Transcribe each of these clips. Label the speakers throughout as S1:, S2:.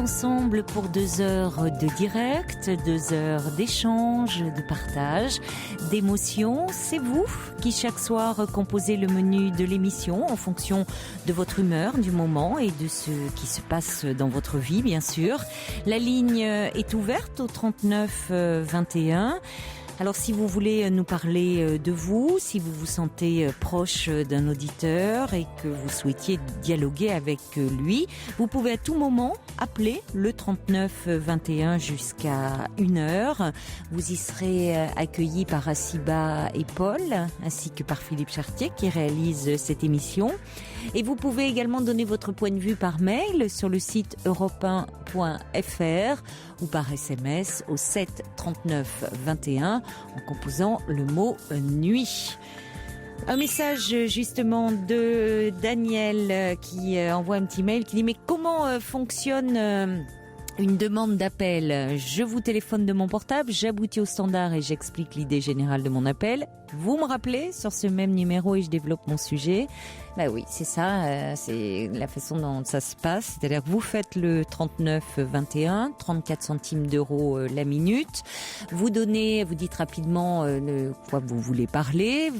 S1: ensemble pour 2 heures de direct, 2 heures d'échange, de partage, d'émotion. C'est vous qui chaque soir composez le menu de l'émission en fonction de votre humeur du moment et de ce qui se passe dans votre vie, bien sûr. La ligne est ouverte au 39 21. Alors si vous voulez nous parler de vous, si vous vous sentez proche d'un auditeur et que vous souhaitiez dialoguer avec lui, vous pouvez à tout moment appeler le 39 21 jusqu'à 1h. Vous y serez accueillis par Asiba et Paul, ainsi que par Philippe Chartier qui réalise cette émission. Et vous pouvez également donner votre point de vue par mail sur le site europe1.fr ou par SMS au 7 39 21 en composant le mot nuit. Un message justement de Daniel qui envoie un petit mail qui dit mais comment fonctionne une demande d'appel? Je vous téléphone de mon portable, j'aboutis au standard et j'explique l'idée générale de mon appel. Vous me rappelez sur ce même numéro et je développe mon sujet. Bah oui, c'est ça, c'est la façon dont ça se passe. C'est-à-dire que vous faites le 39 21, 34 centimes d'euros la minute. Vous dites rapidement de quoi vous voulez parler.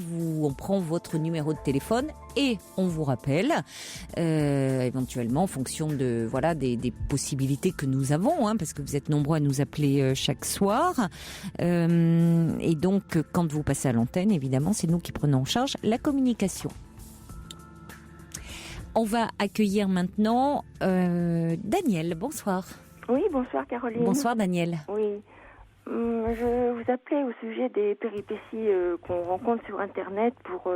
S1: On prend votre numéro de téléphone et on vous rappelle, éventuellement en fonction de des possibilités que nous avons, parce que vous êtes nombreux à nous appeler chaque soir. Et donc, quand vous passez à l'antenne, évidemment, c'est nous qui prenons en charge la communication. On va accueillir maintenant Daniel. Bonsoir.
S2: Oui, bonsoir Caroline.
S1: Bonsoir Daniel.
S2: Oui, je vous appelais au sujet des péripéties qu'on rencontre sur Internet pour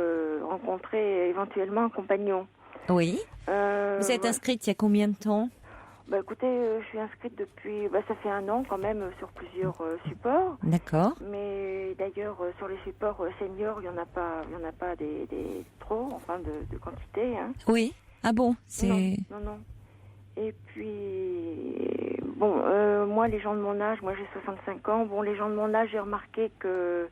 S2: rencontrer éventuellement un compagnon.
S1: Oui. Vous êtes inscrite il y a combien de temps ?
S2: Écoutez, je suis inscrite depuis, ça fait 1 an quand même sur plusieurs supports.
S1: D'accord.
S2: Mais d'ailleurs sur les supports seniors, il y en a pas des trop, enfin de quantité. Hein.
S1: Oui. Ah bon, c'est...
S2: Non. Et puis, moi, les gens de mon âge, moi j'ai 65 ans, les gens de mon âge, j'ai remarqué que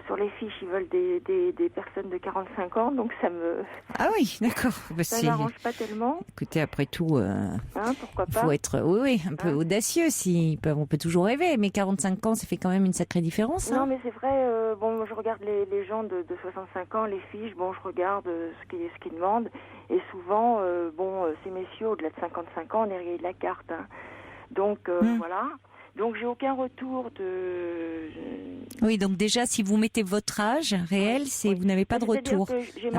S2: sur les fiches, ils veulent des personnes de 45 ans, donc ça me...
S1: Ah oui, d'accord.
S2: Ça m'arrange pas tellement.
S1: Écoutez, après tout,
S2: pourquoi pas.
S1: Il faut être un peu audacieux, on peut toujours rêver, mais 45 ans, ça fait quand même une sacrée différence.
S2: Non, mais c'est vrai, je regarde les gens de 65 ans, les fiches, je regarde ce qu'ils demandent, et souvent, ces messieurs au-delà de 55 ans, on est rayé de la carte. Hein. Donc, voilà. Donc, j'ai aucun retour de...
S1: Oui, donc déjà, si vous mettez votre âge réel, vous n'avez pas de retour.
S2: J'ai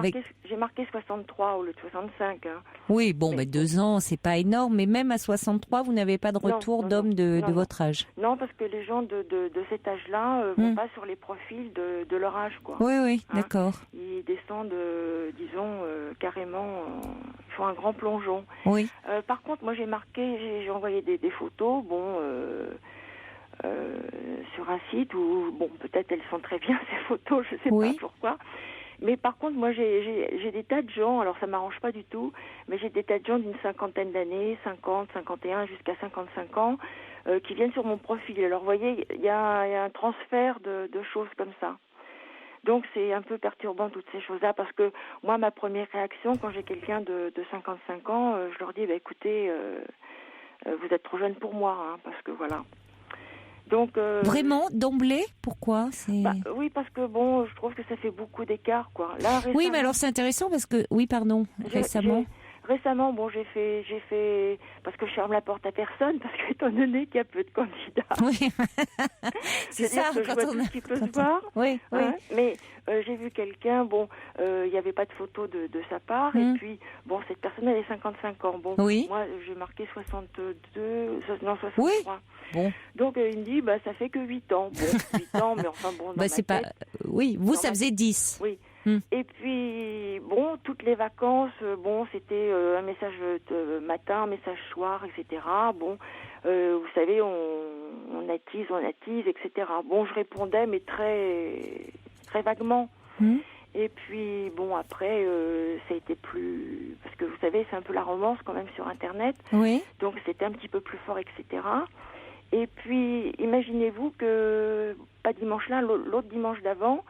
S2: marqué 63 au lieu de 65. Hein.
S1: Oui, 2 ans, c'est pas énorme, mais même à 63, vous n'avez pas de retour d'homme de votre âge.
S2: Non, parce que les gens de cet âge-là vont pas sur les profils de leur âge, quoi.
S1: Oui, d'accord.
S2: Ils descendent, carrément, ils font un grand plongeon.
S1: Oui.
S2: Par contre, moi, j'ai envoyé des photos, sur un site où, peut-être elles sont très bien, ces photos, je sais pas pourquoi. Mais par contre, moi, j'ai des tas de gens, alors ça m'arrange pas du tout, mais j'ai des tas de gens d'une 50aine d'années, 50, 51, jusqu'à 55 ans, qui viennent sur mon profil. Alors, vous voyez, il y a un transfert de choses comme ça. Donc, c'est un peu perturbant, toutes ces choses-là, parce que moi, ma première réaction, quand j'ai quelqu'un de 55 ans, je leur dis, écoutez, vous êtes trop jeune pour moi, parce que voilà. Donc,
S1: vraiment, d'emblée, pourquoi
S2: oui, parce que je trouve que ça fait beaucoup d'écart, quoi. Là,
S1: oui, mais alors c'est intéressant parce que,
S2: Récemment, j'ai fait, parce que je ferme la porte à personne, parce que étant donné qu'il y a peu de candidats.
S1: Oui. C'est ça,
S2: que je vois tout ce qui peut se voir.
S1: Oui.
S2: Mais j'ai vu quelqu'un, il n'y avait pas de photo de sa part, et puis, cette personne, elle est 55 ans.
S1: Oui.
S2: Moi, j'ai marqué 63.
S1: Oui. Bon.
S2: Donc, il me dit, ça fait que 8 ans. 8 ans, mais enfin,
S1: c'est pas... Oui, vous, ça faisait 10.
S2: Oui. Et puis, toutes les vacances, c'était un message matin, un message soir, etc. Vous savez, on attise, etc. Je répondais, mais très, très vaguement. Et puis, après, ça a été plus... Parce que, vous savez, c'est un peu la romance quand même sur Internet.
S1: Oui.
S2: Donc, c'était un petit peu plus fort, etc. Et puis, imaginez-vous que, pas dimanche là, l'autre dimanche d'avant,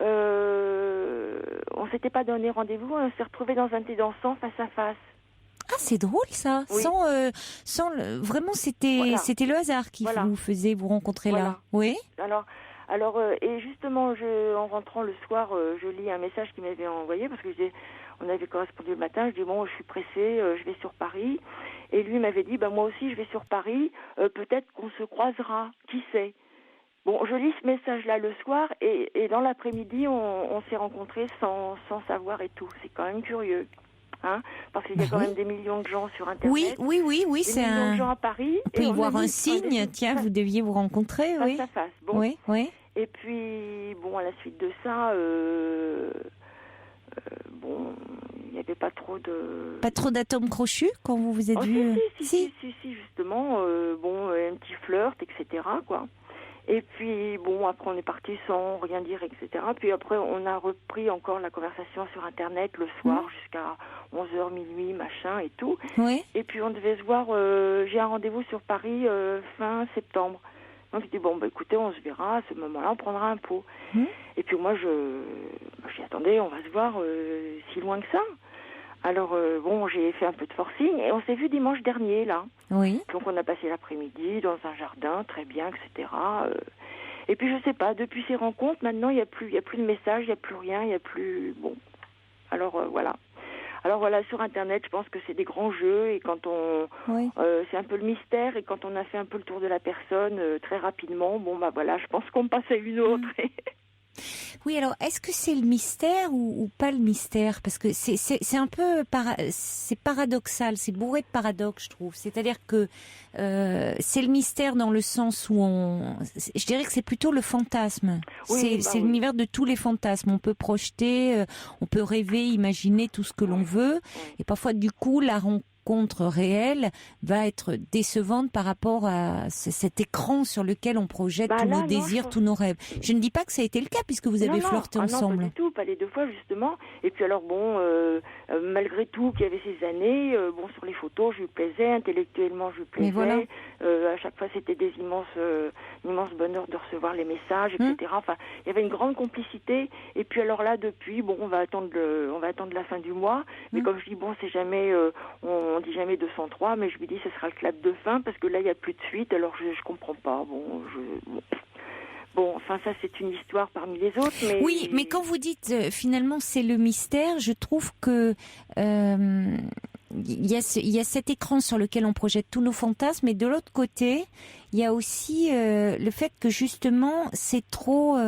S2: on s'était pas donné rendez-vous, on s'est retrouvés dans un thé dansant face à face.
S1: Ah, c'est drôle ça. Oui. Vraiment, c'était le hasard qui vous faisait vous rencontrer là. Oui.
S2: Alors, et justement, en rentrant le soir, je lis un message qu'il m'avait envoyé parce que on avait correspondu le matin. Je dis bon, je suis pressée, je vais sur Paris. Et lui m'avait dit moi aussi je vais sur Paris. Peut-être qu'on se croisera. Qui sait? Bon, je lis ce message-là le soir et dans l'après-midi, on s'est rencontrés sans savoir et tout. C'est quand même curieux. Hein, parce qu'il y a quand même des millions de gens sur Internet.
S1: Oui,
S2: c'est un... Des millions de gens à Paris.
S1: On peut y voir un signe. Tiens, vous deviez vous rencontrer,
S2: face à face. Bon.
S1: Oui.
S2: Et puis, à la suite de ça, il n'y avait pas trop de...
S1: Pas trop d'atomes crochus quand vous vous êtes vus?
S2: Si, justement. Un petit flirt, etc., quoi. Et puis, après, on est parti sans rien dire, etc. Puis après, on a repris encore la conversation sur Internet le soir jusqu'à 11h, minuit, machin et tout.
S1: Oui.
S2: Et puis, on devait se voir, j'ai un rendez-vous sur Paris fin septembre. Donc, je dis, écoutez, on se verra. À ce moment-là, on prendra un pot. Et puis, moi, j'ai attendez, on va se voir si loin que ça. Alors, j'ai fait un peu de forcing et on s'est vu dimanche dernier, là.
S1: Oui.
S2: Donc, on a passé l'après-midi dans un jardin, très bien, etc. Et puis, je sais pas, depuis ces rencontres, maintenant, il n'y a plus de messages, il n'y a plus rien, il n'y a plus... Bon. Alors, voilà. Alors, voilà, sur Internet, je pense que c'est des grands jeux et quand c'est un peu le mystère et quand on a fait un peu le tour de la personne très rapidement, je pense qu'on passe à une autre.
S1: Oui, alors est-ce que c'est le mystère ou pas le mystère? Parce que c'est un peu c'est paradoxal, c'est bourré de paradoxes, je trouve. C'est-à-dire que c'est le mystère dans le sens où je dirais que c'est plutôt le fantasme. C'est l'univers de tous les fantasmes. On peut projeter, on peut rêver, imaginer tout ce que l'on veut, et parfois du coup la rencontre réelle va être décevante par rapport à cet écran sur lequel on projette tous nos désirs, tous nos rêves. Je ne dis pas que ça a été le cas puisque vous avez flirté ensemble.
S2: Non, pas du tout, pas les deux fois justement. Et puis alors malgré tout qu'il y avait ces années, sur les photos je lui plaisais, intellectuellement je lui plaisais.
S1: Voilà.
S2: À chaque fois c'était des immense bonheur de recevoir les messages, etc. Enfin, il y avait une grande complicité. Et puis alors là depuis, on va attendre la fin du mois. Mais comme je dis c'est jamais on dit jamais 203, mais je lui dis ce sera le clap de fin parce que là il n'y a plus de suite. Alors je comprends pas. Ça c'est une histoire parmi les autres. Mais...
S1: Oui, mais quand vous dites finalement c'est le mystère, je trouve que il y a cet écran sur lequel on projette tous nos fantasmes, et de l'autre côté, il y a aussi le fait que justement c'est trop...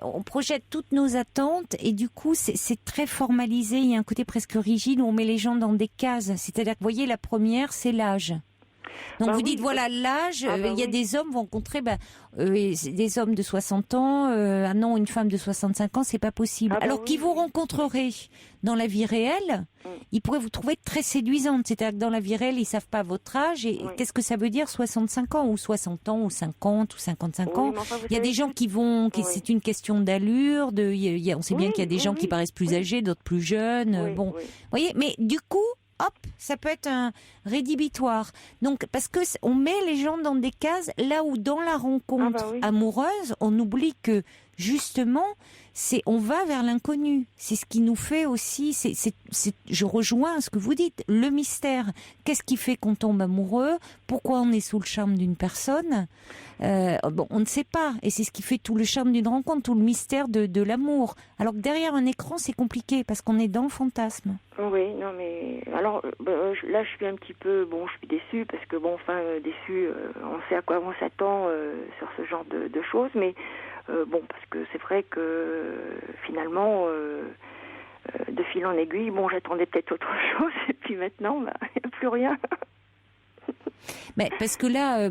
S1: on projette toutes nos attentes et du coup c'est très formalisé, il y a un côté presque rigide où on met les gens dans des cases. C'est-à-dire que vous voyez, la première c'est l'âge. Donc vous dites voilà l'âge, il y a des hommes, vous rencontrez des hommes de 60 ans, une femme de 65 ans, c'est pas possible. Alors qu'ils vous rencontreraient dans la vie réelle, ils pourraient vous trouver très séduisante. C'est-à-dire que dans la vie réelle, ils savent pas votre âge et qu'est-ce que ça veut dire 65 ans ou 60 ans ou 50 ou 55 ans. Il y a des gens qui vont, c'est une question d'allure, on sait bien qu'il y a des gens qui paraissent plus âgés, d'autres plus jeunes. Vous voyez, mais du coup, hop, ça peut être un rédhibitoire. Donc, parce que on met les gens dans des cases, là où dans la rencontre amoureuse, on oublie que justement, on va vers l'inconnu. C'est ce qui nous fait aussi, je rejoins ce que vous dites, le mystère. Qu'est-ce qui fait qu'on tombe amoureux? Pourquoi on est sous le charme d'une personne? On ne sait pas. Et c'est ce qui fait tout le charme d'une rencontre, tout le mystère de l'amour. Alors que derrière un écran, c'est compliqué parce qu'on est dans le fantasme.
S2: Oui, non mais... Alors, là, je suis un petit peu... je suis déçue parce que, déçue, on sait à quoi on s'attend sur ce genre de choses, mais... parce que c'est vrai que finalement, de fil en aiguille, j'attendais peut-être autre chose, et puis maintenant, il n'y a plus rien.
S1: Mais parce que là,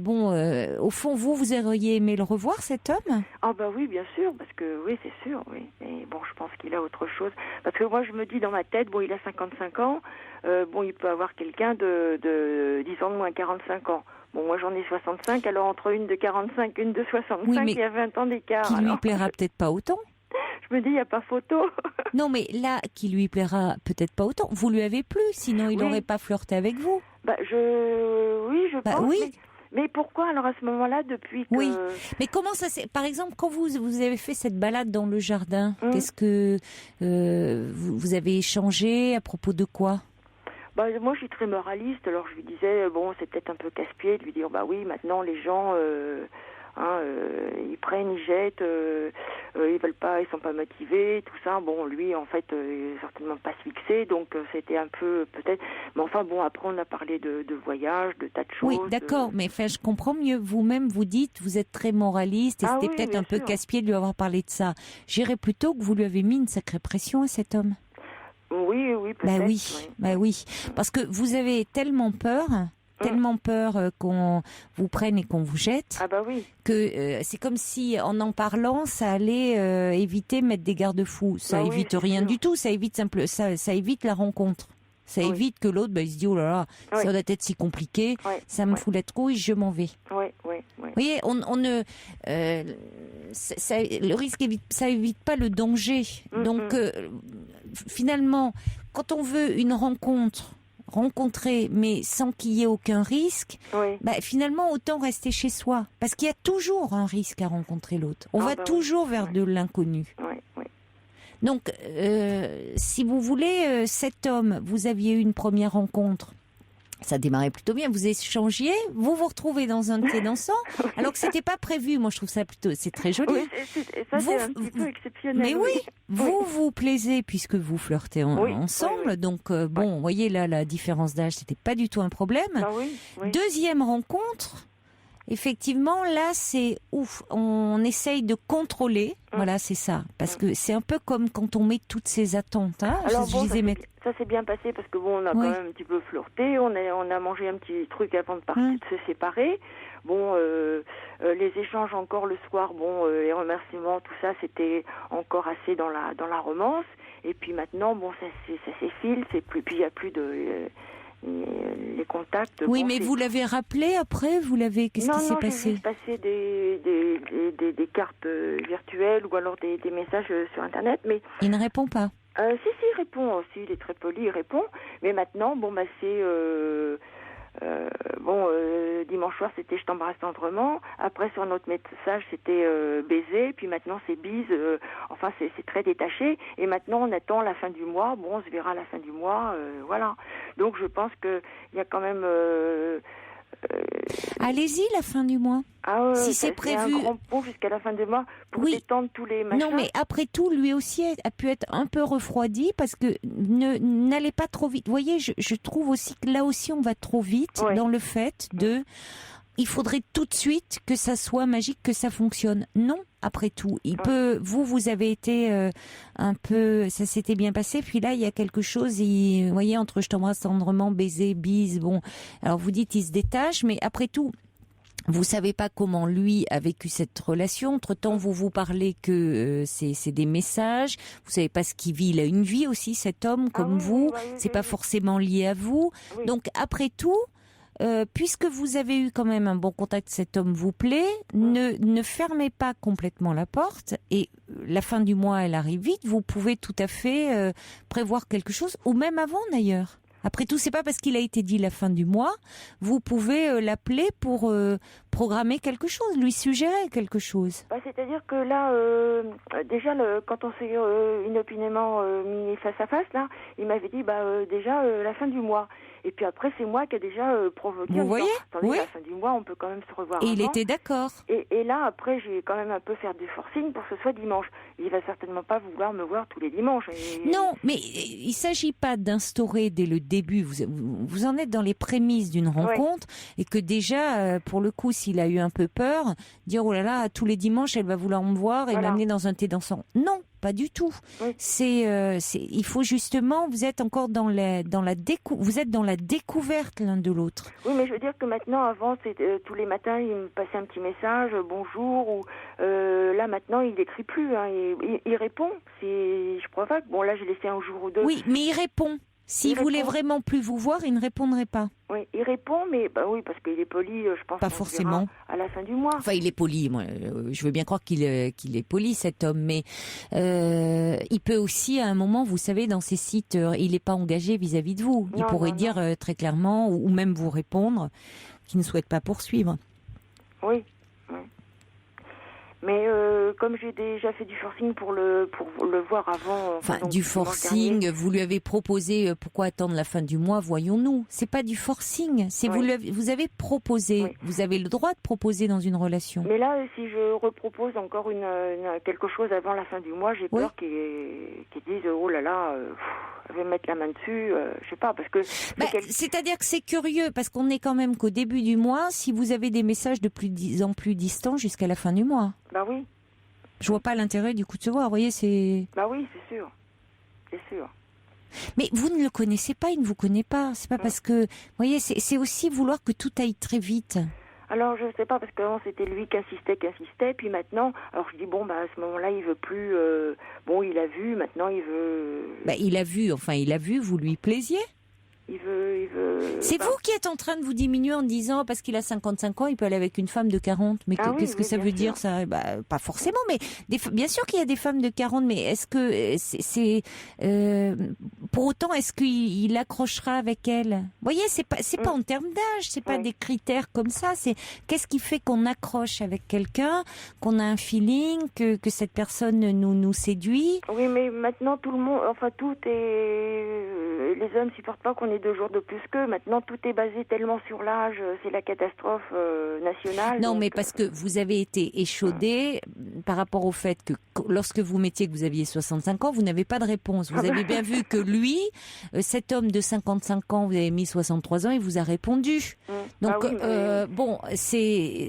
S1: au fond, vous auriez aimé le revoir, cet homme?
S2: Ah oui, bien sûr, parce que oui, c'est sûr, oui. Mais je pense qu'il a autre chose. Parce que moi, je me dis dans ma tête, il a 55 ans, il peut avoir quelqu'un de 10 ans de moins, 45 ans. Moi j'en ai 65, alors entre une de 45, une de 65, il y a 20 ans d'écart.
S1: Qui lui plaira peut-être pas autant.
S2: Je me dis, il n'y a pas photo.
S1: Non, mais là, qui lui plaira peut-être pas autant. Vous lui avez plu, sinon il n'aurait pas flirté avec vous.
S2: Je pense.
S1: Oui.
S2: Mais pourquoi alors à ce moment-là, depuis que...
S1: Oui, mais comment ça s'est... Par exemple, quand vous avez fait cette balade dans le jardin, qu'est-ce que vous avez échangé à propos de quoi?
S2: Moi, je suis très moraliste, alors je lui disais, bon, c'est peut-être un peu casse-pied de lui dire, oui, maintenant, les gens, ils prennent, ils jettent, ils veulent pas, ils sont pas motivés, tout ça. Bon, lui, en fait, il est certainement pas se fixer, donc c'était un peu, peut-être... Mais enfin, bon, après, on a parlé de voyage, de tas de choses.
S1: Oui, d'accord, mais enfin, je comprends mieux. Vous-même, vous dites, vous êtes très moraliste, et c'était peut-être un peu casse-pied de lui avoir parlé de ça. J'irais plutôt que vous lui avez mis une sacrée pression à cet homme.
S2: Oui, peut-être.
S1: Oui, parce que vous avez tellement peur qu'on vous prenne et qu'on vous jette, que c'est comme si en parlant, ça allait éviter mettre des garde-fous. Ça évite rien du tout, ça évite ça évite la rencontre. Ça évite que l'autre, il se dit, oh là là, ça doit être si compliqué, ça me fout la trouille, je m'en vais. Vous voyez, on ne, le risque ça évite pas le danger. Donc, finalement, quand on veut une rencontrer, mais sans qu'il y ait aucun risque, finalement, autant rester chez soi. Parce qu'il y a toujours un risque à rencontrer l'autre. On va toujours vers de l'inconnu. Donc, si vous voulez, cet homme, vous aviez eu une première rencontre, ça démarrait plutôt bien, vous échangiez, vous vous retrouvez dans un thé dansant, alors que c'était pas prévu. Moi, je trouve ça plutôt, c'est très joli.
S2: Oui, ça c'est un petit peu exceptionnel.
S1: Mais vous plaisez puisque vous flirtez ensemble, donc vous voyez là, la différence d'âge, c'était pas du tout un problème. Deuxième rencontre. Effectivement, là, c'est ouf. On essaye de contrôler. Voilà, c'est ça. Parce que c'est un peu comme quand on met toutes ces attentes. Hein.
S2: Alors, ça s'est bien passé parce que on a quand même un petit peu flirté. On a mangé un petit truc avant de partir, de se séparer. Les échanges encore le soir, les remerciements, tout ça, c'était encore assez dans la romance. Et puis maintenant, ça s'effile. C'est plus, puis il n'y a plus de... les contacts.
S1: Oui, mais vous l'avez rappelé après? Qu'est-ce qui s'est passé?
S2: J'ai passé des cartes virtuelles ou alors des messages sur Internet, mais... Il
S1: ne répond pas?
S2: Si, il répond aussi, il est très poli, il répond, mais maintenant, c'est... dimanche soir, c'était je t'embrasse tendrement. Après, sur notre message, c'était baiser. Puis maintenant, c'est bise. C'est très détaché. Et maintenant, on attend la fin du mois. On se verra à la fin du mois. Voilà. Donc, je pense qu'il y a quand même...
S1: Allez-y, la fin du mois. Si c'est prévu.
S2: Un grand pont jusqu'à la fin du mois pour détendre tous les machins.
S1: Non, mais après tout, lui aussi a pu être un peu refroidi parce que n'allez pas trop vite. Vous voyez, je trouve aussi que là aussi, on va trop vite dans le fait de... Il faudrait tout de suite que ça soit magique, que ça fonctionne. Non, après tout. Vous avez été un peu... Ça s'était bien passé. Puis là, il y a quelque chose, vous voyez, entre je t'embrasse tendrement, baiser, bise, Alors vous dites, il se détache, mais après tout... Vous savez pas comment lui a vécu cette relation. Entre-temps, vous parlez que c'est des messages. Vous savez pas ce qu'il vit. Il a une vie aussi, cet homme, comme vous. C'est pas forcément lié à vous. Donc, après tout, puisque vous avez eu quand même un bon contact, cet homme vous plaît, ne fermez pas complètement la porte. Et la fin du mois, elle arrive vite. Vous pouvez tout à fait prévoir quelque chose, ou même avant d'ailleurs. Après tout, c'est pas parce qu'il a été dit la fin du mois, vous pouvez l'appeler pour programmer quelque chose, lui suggérer quelque chose.
S2: C'est-à-dire que là, déjà, quand on s'est inopinément mis face à face, là, il m'avait dit déjà la fin du mois. Et puis après, c'est moi qui ai déjà provoqué.
S1: Vous voyez?
S2: Attendez, la fin du mois, on peut quand même se revoir.
S1: Et
S2: avant.
S1: il était d'accord.
S2: Et là, après, j'ai quand même un peu faire du forcing pour que ce soit dimanche. Il va certainement pas vouloir me voir tous les dimanches.
S1: Non, mais il s'agit pas d'instaurer dès le début. Vous en êtes dans les prémices d'une rencontre et que déjà, pour le coup, s'il a eu un peu peur, dire oh là là, tous les dimanches, elle va vouloir me voir et m'amener dans un thé dansant. Non. Pas du tout. Il faut justement, vous êtes encore dans la découverte l'un de l'autre.
S2: Oui, mais je veux dire que maintenant, avant, tous les matins, il me passait un petit message, bonjour, ou là maintenant, il n'écrit plus. Hein, il répond. Si je provoque. Bon, là, j'ai laissé un jour ou deux.
S1: Oui, mais il répond. S'il voulait vraiment plus vous voir, il ne répondrait pas.
S2: Oui, il répond, mais oui, parce qu'il est poli, je pense.
S1: Pas forcément.
S2: À la fin du mois.
S1: Enfin, il est poli. Moi, je veux bien croire qu'il est poli, cet homme, mais il peut aussi, à un moment, vous savez, dans ces sites, il n'est pas engagé vis-à-vis de vous. Il pourrait dire très clairement, ou même vous répondre, qu'il ne souhaite pas poursuivre.
S2: Oui. Mais comme j'ai déjà fait du forcing pour le voir avant.
S1: Enfin, du forcing, vous lui avez proposé, pourquoi attendre la fin du mois, voyons-nous. C'est pas du forcing, c'est vous avez proposé. Vous avez le droit de proposer dans une relation.
S2: Mais là, si je repropose encore quelque chose avant la fin du mois, j'ai peur qu'ils disent, oh là là, je vais mettre la main dessus, je sais pas, parce que...
S1: C'est-à-dire que c'est curieux, parce qu'on est quand même qu'au début du mois, si vous avez des messages de plus en plus distants jusqu'à la fin du mois.
S2: Bah oui.
S1: Je vois pas l'intérêt du coup de se voir, vous voyez, c'est...
S2: Bah oui, c'est sûr. C'est sûr.
S1: Mais vous ne le connaissez pas, il ne vous connaît pas. C'est pas parce que... Vous voyez, c'est aussi vouloir que tout aille très vite.
S2: Alors, je sais pas, parce qu'avant, c'était lui qui insistait, puis maintenant, alors je dis, bon, à ce moment-là, il veut plus... bon, il a vu, maintenant, il veut...
S1: Il a vu, vous lui plaisiez.
S2: Il veut...
S1: C'est vous qui êtes en train de vous diminuer en disant parce qu'il a 55 ans, il peut aller avec une femme de 40. Mais qu'est-ce que ça veut dire ça? Pas forcément, mais bien sûr qu'il y a des femmes de 40, mais est-ce que c'est pour autant est-ce qu'il accrochera avec elle? Vous voyez, c'est pas en termes d'âge, c'est pas des critères comme ça. C'est qu'est-ce qui fait qu'on accroche avec quelqu'un, qu'on a un feeling, que cette personne nous séduit?
S2: Oui, mais maintenant tout le monde, enfin tout est, les hommes supportent pas qu'on ait 2 jours de plus qu'eux. Maintenant, tout est basé tellement sur l'âge, c'est la catastrophe nationale.
S1: Non, mais parce que vous avez été échaudé par rapport au fait que lorsque vous mettiez que vous aviez 65 ans, vous n'avez pas de réponse. Vous avez bien vu que lui, cet homme de 55 ans, vous avez mis 63 ans, il vous a répondu. Donc, bon, c'est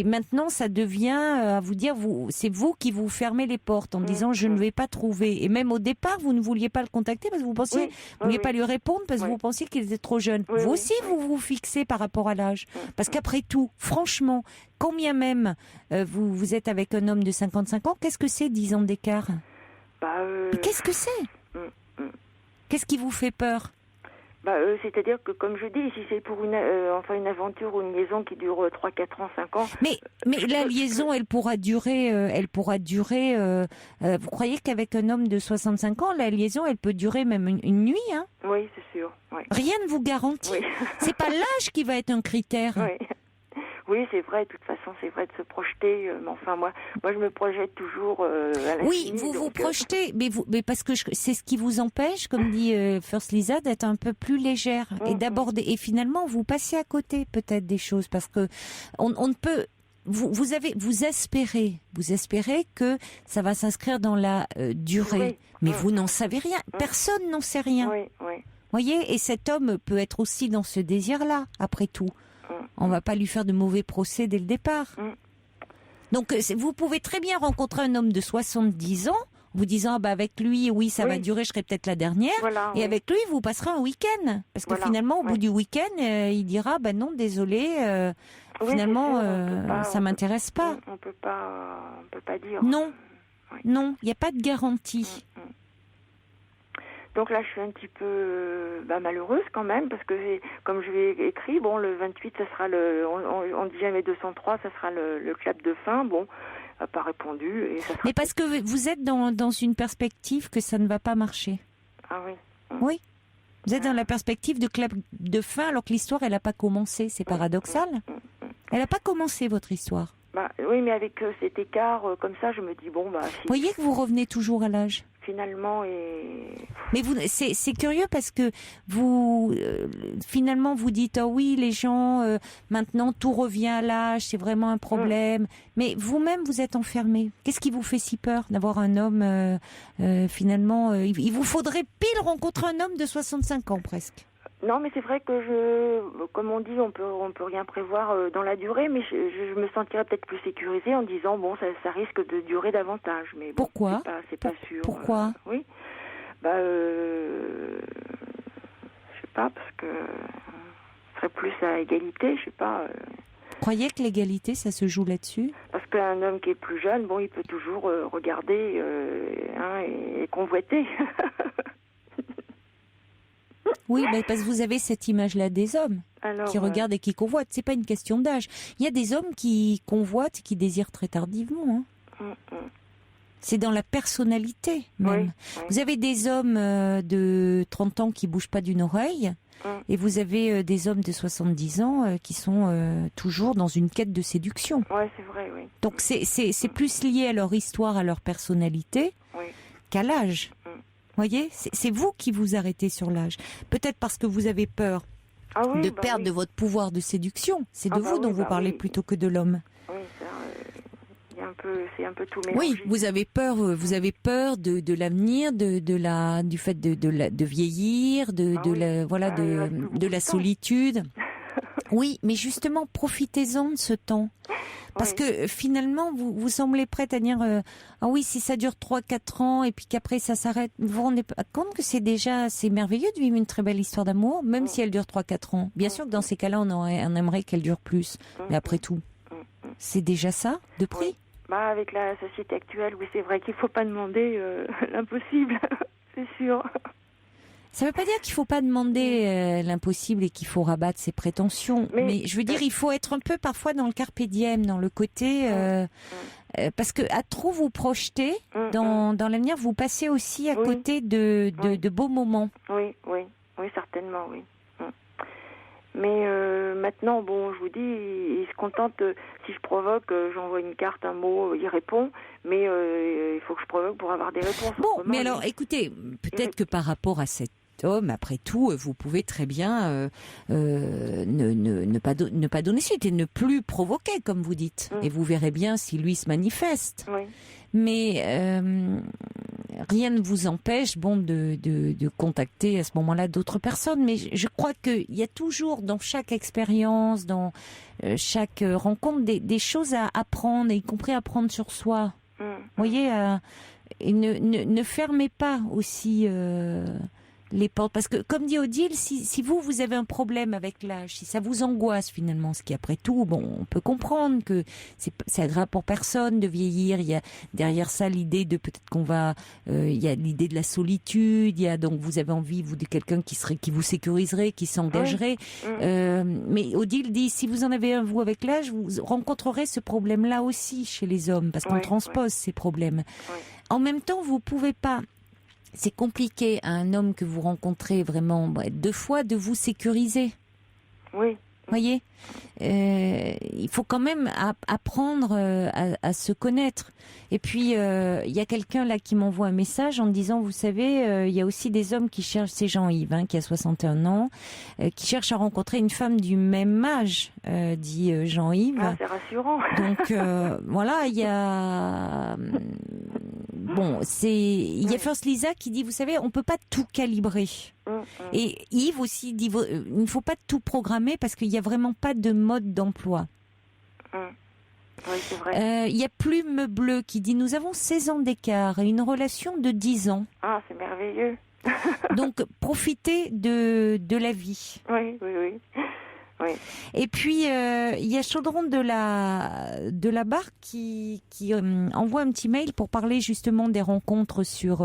S1: maintenant, ça devient à vous dire, c'est vous qui vous fermez les portes en disant je ne vais pas trouver. Et même au départ, vous ne vouliez pas le contacter parce que vous pensiez, vous vouliez pas lui répondre parce que vous pensiez qu'il était trop jeune. Vous aussi, vous vous fixez par rapport à l'âge. Parce qu'après tout, franchement, quand bien même vous êtes avec un homme de 55 ans, qu'est-ce que c'est 10 ans d'écart? Mais qu'est-ce que c'est? Qu'est-ce qui vous fait peur?
S2: C'est-à-dire que, comme je dis, si c'est pour une aventure ou une liaison qui dure 3, 4 ans, 5 ans...
S1: Mais la liaison, elle pourra durer... vous croyez qu'avec un homme de 65 ans, la liaison, elle peut durer même une nuit, hein?
S2: Oui, c'est sûr. Oui.
S1: Rien ne vous garantit. Oui. C'est pas l'âge qui va être un critère.
S2: Oui. Oui, c'est vrai, de toute façon, c'est vrai de se projeter. Mais enfin, moi, je me projette toujours à l'infini.
S1: Oui, vous projetez, mais parce que c'est ce qui vous empêche, comme dit First Lisa, d'être un peu plus légère et d'aborder. Et finalement, vous passez à côté peut-être des choses parce que on ne peut. Vous espérez que ça va s'inscrire dans la durée, mais vous n'en savez rien. Personne n'en sait rien. Voyez, et cet homme peut être aussi dans ce désir-là, après tout. On va pas lui faire de mauvais procès dès le départ. Donc, vous pouvez très bien rencontrer un homme de 70 ans, vous disant, avec lui, oui, ça va durer, je serai peut-être la dernière. Voilà, et avec lui, vous passerez un week-end. Parce que finalement, au bout du week-end, il dira, non, désolé, finalement, ça m'intéresse pas.
S2: On peut pas dire.
S1: Non, non, il n'y a pas de garantie.
S2: Donc là, je suis un petit peu malheureuse quand même, parce que comme je lui ai écrit, bon, le 28, ça sera on dit jamais 203, ça sera le clap de fin. Bon, elle n'a pas répondu. Et ça sera...
S1: Mais parce que vous êtes dans une perspective que ça ne va pas marcher.
S2: Ah oui.
S1: Oui. Vous êtes dans la perspective de clap de fin, alors que l'histoire, elle n'a pas commencé. C'est paradoxal. Elle n'a pas commencé, votre histoire.
S2: Oui, mais avec cet écart, comme ça, je me dis, bon, si...
S1: Vous voyez que vous revenez toujours à l'âge
S2: finalement,
S1: mais c'est curieux parce que vous finalement vous dites oui, les gens maintenant tout revient à l'âge, c'est vraiment un problème. Mais vous-même vous êtes enfermé. Qu'est-ce qui vous fait si peur d'avoir un homme finalement il vous faudrait pile rencontrer un homme de 65 ans presque.
S2: Non, mais c'est vrai que comme on dit, on peut rien prévoir dans la durée, mais je me sentirais peut-être plus sécurisée en disant bon, ça risque de durer davantage. Mais bon,
S1: pourquoi?
S2: C'est pas sûr.
S1: Pourquoi?
S2: Oui. Je sais pas, parce que ce serait plus à égalité, je sais pas.
S1: Croyez que l'égalité, ça se joue là-dessus?
S2: Parce qu'un homme qui est plus jeune, bon, il peut toujours regarder et convoiter.
S1: Oui, mais parce que vous avez cette image-là des hommes qui regardent et qui convoitent. C'est pas une question d'âge. Il y a des hommes qui convoitent et qui désirent très tardivement. C'est dans la personnalité même. Oui. Vous avez des hommes de 30 ans qui bougent pas d'une oreille et vous avez des hommes de 70 ans qui sont toujours dans une quête de séduction.
S2: Ouais, c'est vrai, oui.
S1: Donc c'est plus lié à leur histoire, à leur personnalité, qu'à l'âge. Voyez, c'est vous qui vous arrêtez sur l'âge. Peut-être parce que vous avez peur de perdre de votre pouvoir de séduction. C'est de vous dont vous parlez plutôt que de l'homme.
S2: Oui, c'est un peu tout mélangé.
S1: Oui, vous avez peur de l'avenir, du fait de vieillir, de la solitude. Oui, mais justement, profitez-en de ce temps. Parce que finalement, vous semblez prête à dire ah oui, si ça dure 3-4 ans et puis qu'après ça s'arrête. Vous vous rendez pas compte que c'est merveilleux de vivre une très belle histoire d'amour, même si elle dure 3-4 ans. Bien sûr que dans ces cas-là, on aimerait qu'elle dure plus. Mais après tout, c'est déjà ça, de prix.
S2: Avec la société actuelle, oui, c'est vrai qu'il ne faut pas demander l'impossible, c'est sûr.
S1: Ça ne veut pas dire qu'il ne faut pas demander l'impossible et qu'il faut rabattre ses prétentions. Mais je veux dire, il faut être un peu parfois dans le carpe diem, dans le côté... parce que à trop vous projeter dans l'avenir, vous passez aussi à côté de beaux moments.
S2: Oui, certainement, oui. Mais maintenant, je vous dis, il se contente, si je provoque, j'envoie une carte, un mot, il répond, mais il faut que je provoque pour avoir des réponses.
S1: Bon, mais alors, écoutez, peut-être que par rapport à cet homme, après tout, vous pouvez très bien ne pas donner suite et ne plus provoquer, comme vous dites. Et vous verrez bien si lui se manifeste.
S2: Oui.
S1: Mais rien ne vous empêche de contacter à ce moment-là d'autres personnes. Mais je crois qu'il y a toujours dans chaque expérience, dans chaque rencontre, des choses à apprendre, y compris à apprendre sur soi. Vous voyez, et ne fermez pas aussi les portes. Parce que, comme dit Odile, si vous avez un problème avec l'âge, si ça vous angoisse finalement, ce qui après tout, on peut comprendre que c'est agréable pour personne de vieillir. Il y a derrière ça l'idée de peut-être qu'on va... il y a l'idée de la solitude, donc vous avez envie, vous, de quelqu'un qui vous sécuriserait, qui s'engagerait. Mais Odile dit, si vous en avez un, vous, avec l'âge, vous rencontrerez ce problème-là aussi chez les hommes, parce qu'on transpose ces problèmes. En même temps, vous pouvez pas... C'est compliqué à un homme que vous rencontrez vraiment 2 fois de vous sécuriser.
S2: Oui.
S1: Voyez, il faut quand même apprendre à se connaître. Et puis il y a quelqu'un là qui m'envoie un message en me disant, vous savez, il y a aussi des hommes qui cherchent, c'est Jean-Yves qui a 61 ans, qui cherchent à rencontrer une femme du même âge, dit Jean-Yves.
S2: Ah, c'est rassurant.
S1: Donc voilà, il y a il y a First Lisa qui dit, vous savez, on peut pas tout calibrer. Et Yves aussi dit, il ne faut pas tout programmer parce qu'il n'y a vraiment pas de mode d'emploi.
S2: Oui, c'est vrai.
S1: Il y a Plume Bleue qui dit, nous avons 16 ans d'écart et une relation de 10 ans.
S2: Ah, c'est merveilleux.
S1: Donc, profitez de la vie.
S2: Oui.
S1: Et puis il y a Chaudron de la Barque qui envoie un petit mail pour parler justement des rencontres sur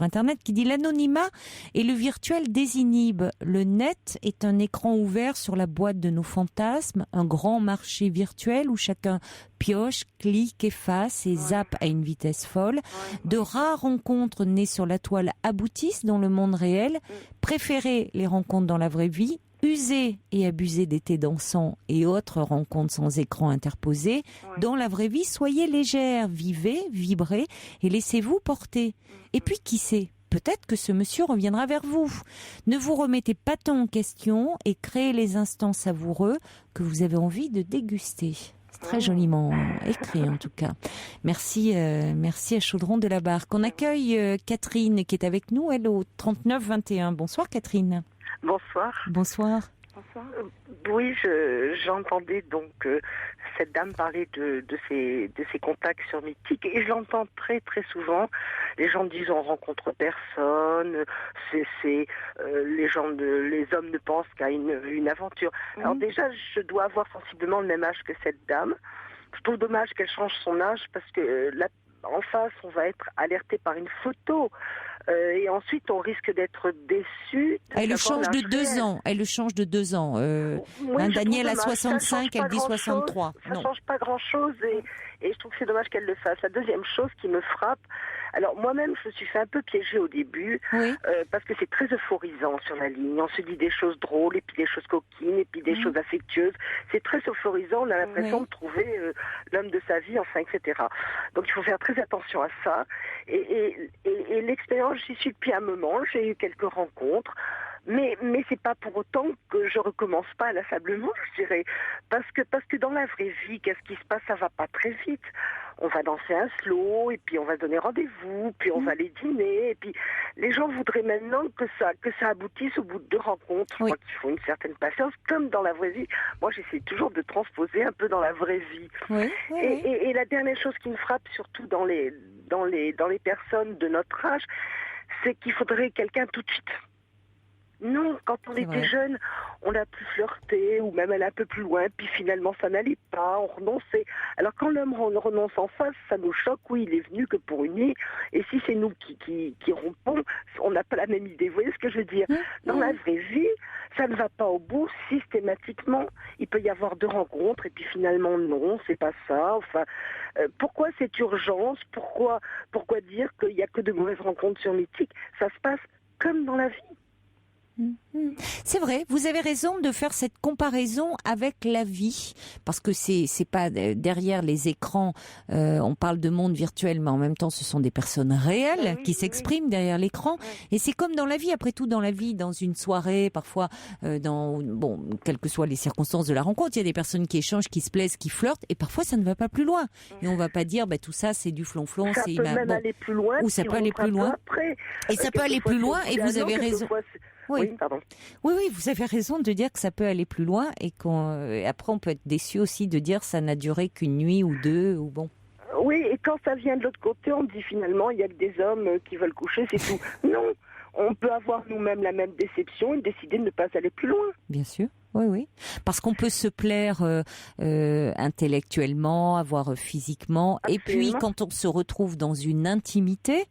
S1: Internet, qui dit, l'anonymat et le virtuel désinhibe. Le net est un écran ouvert sur la boîte de nos fantasmes, un grand marché virtuel où chacun pioche, clique, efface et zappe à une vitesse folle. De rares rencontres nées sur la toile aboutissent dans le monde réel. Préférez les rencontres dans la vraie vie. Usez et abusez d'été dansant et autres rencontres sans écran interposé. Dans la vraie vie, soyez légère, vivez, vibrez et laissez-vous porter. Et puis, qui sait, peut-être que ce monsieur reviendra vers vous. Ne vous remettez pas tant en question et créez les instants savoureux que vous avez envie de déguster. C'est très joliment écrit en tout cas. Merci à Chaudron de la Barque. On accueille Catherine qui est avec nous, elle au 39-21. Bonsoir Catherine.
S3: Bonsoir.
S1: Bonsoir.
S3: Oui, j'entendais donc cette dame parler de ses contacts sur Mythique et je l'entends très très souvent. Les gens disent on rencontre personne, les hommes ne pensent qu'à une aventure. Alors déjà, je dois avoir sensiblement le même âge que cette dame. Je trouve dommage qu'elle change son âge parce que en face, on va être alerté par une photo. Et ensuite, on risque d'être déçu.
S1: Elle le change de 2 ans. Elle le change de 2 ans. Daniel a 65, elle dit 63.
S3: Ça ne change pas grand-chose et je trouve que c'est dommage qu'elle le fasse. La deuxième chose qui me frappe, alors moi-même, je me suis fait un peu piéger au début parce que c'est très euphorisant sur la ligne. On se dit des choses drôles et puis des choses coquines et puis des choses affectueuses. C'est très euphorisant. On a l'impression de trouver l'homme de sa vie, enfin, etc. Donc il faut faire très attention à ça. Et l'expérience, j'y suis depuis un moment. J'ai eu quelques rencontres. Mais c'est pas pour autant que je recommence pas inlassablement, je dirais. Parce que dans la vraie vie, qu'est-ce qui se passe? Ça va pas très vite. On va danser un slow, et puis on va se donner rendez-vous, puis on va aller dîner, et puis les gens voudraient maintenant que ça aboutisse au bout de 2 rencontres. Je crois qu'il faut une certaine patience, comme dans la vraie vie. Moi, j'essaie toujours de transposer un peu dans la vraie vie. Et la dernière chose qui me frappe, surtout dans les personnes de notre âge, c'est qu'il faudrait quelqu'un tout de suite. Non, quand on était jeune, on a pu flirter ou même aller un peu plus loin, puis finalement ça n'allait pas, on renonçait. Alors quand l'homme renonce en face, ça nous choque, oui, il est venu que pour une nuit, et si c'est nous qui rompons, on n'a pas la même idée. Vous voyez ce que je veux dire? Dans la vraie vie, ça ne va pas au bout systématiquement. Il peut y avoir 2 rencontres, et puis finalement non, c'est pas ça. Enfin, pourquoi cette urgence? Pourquoi dire qu'il n'y a que de mauvaises rencontres sur Mythique? Ça se passe comme dans la vie.
S1: C'est vrai, vous avez raison de faire cette comparaison avec la vie, parce que c'est pas derrière les écrans, on parle de monde virtuel, mais en même temps ce sont des personnes réelles qui s'expriment derrière l'écran, et c'est comme dans la vie, après tout dans la vie, dans une soirée, parfois, quelles que soient les circonstances de la rencontre, il y a des personnes qui échangent, qui se plaisent, qui flirtent, et parfois ça ne va pas plus loin, et on va pas dire tout ça c'est du flonflon,
S3: ça peut même aller plus loin,
S1: ou ça peut aller plus loin, et ça peut aller plus loin, et vous avez raison. Oui, vous avez raison de dire que ça peut aller plus loin et après on peut être déçu aussi de dire que ça n'a duré qu'une nuit ou 2 ou bon.
S3: Oui, et quand ça vient de l'autre côté, on dit finalement il y a que des hommes qui veulent coucher, c'est tout. Non, on peut avoir nous-mêmes la même déception et décider de ne pas aller plus loin.
S1: Bien sûr. Oui. Parce qu'on peut se plaire intellectuellement, avoir physiquement. Absolument. Et puis, quand on se retrouve dans une intimité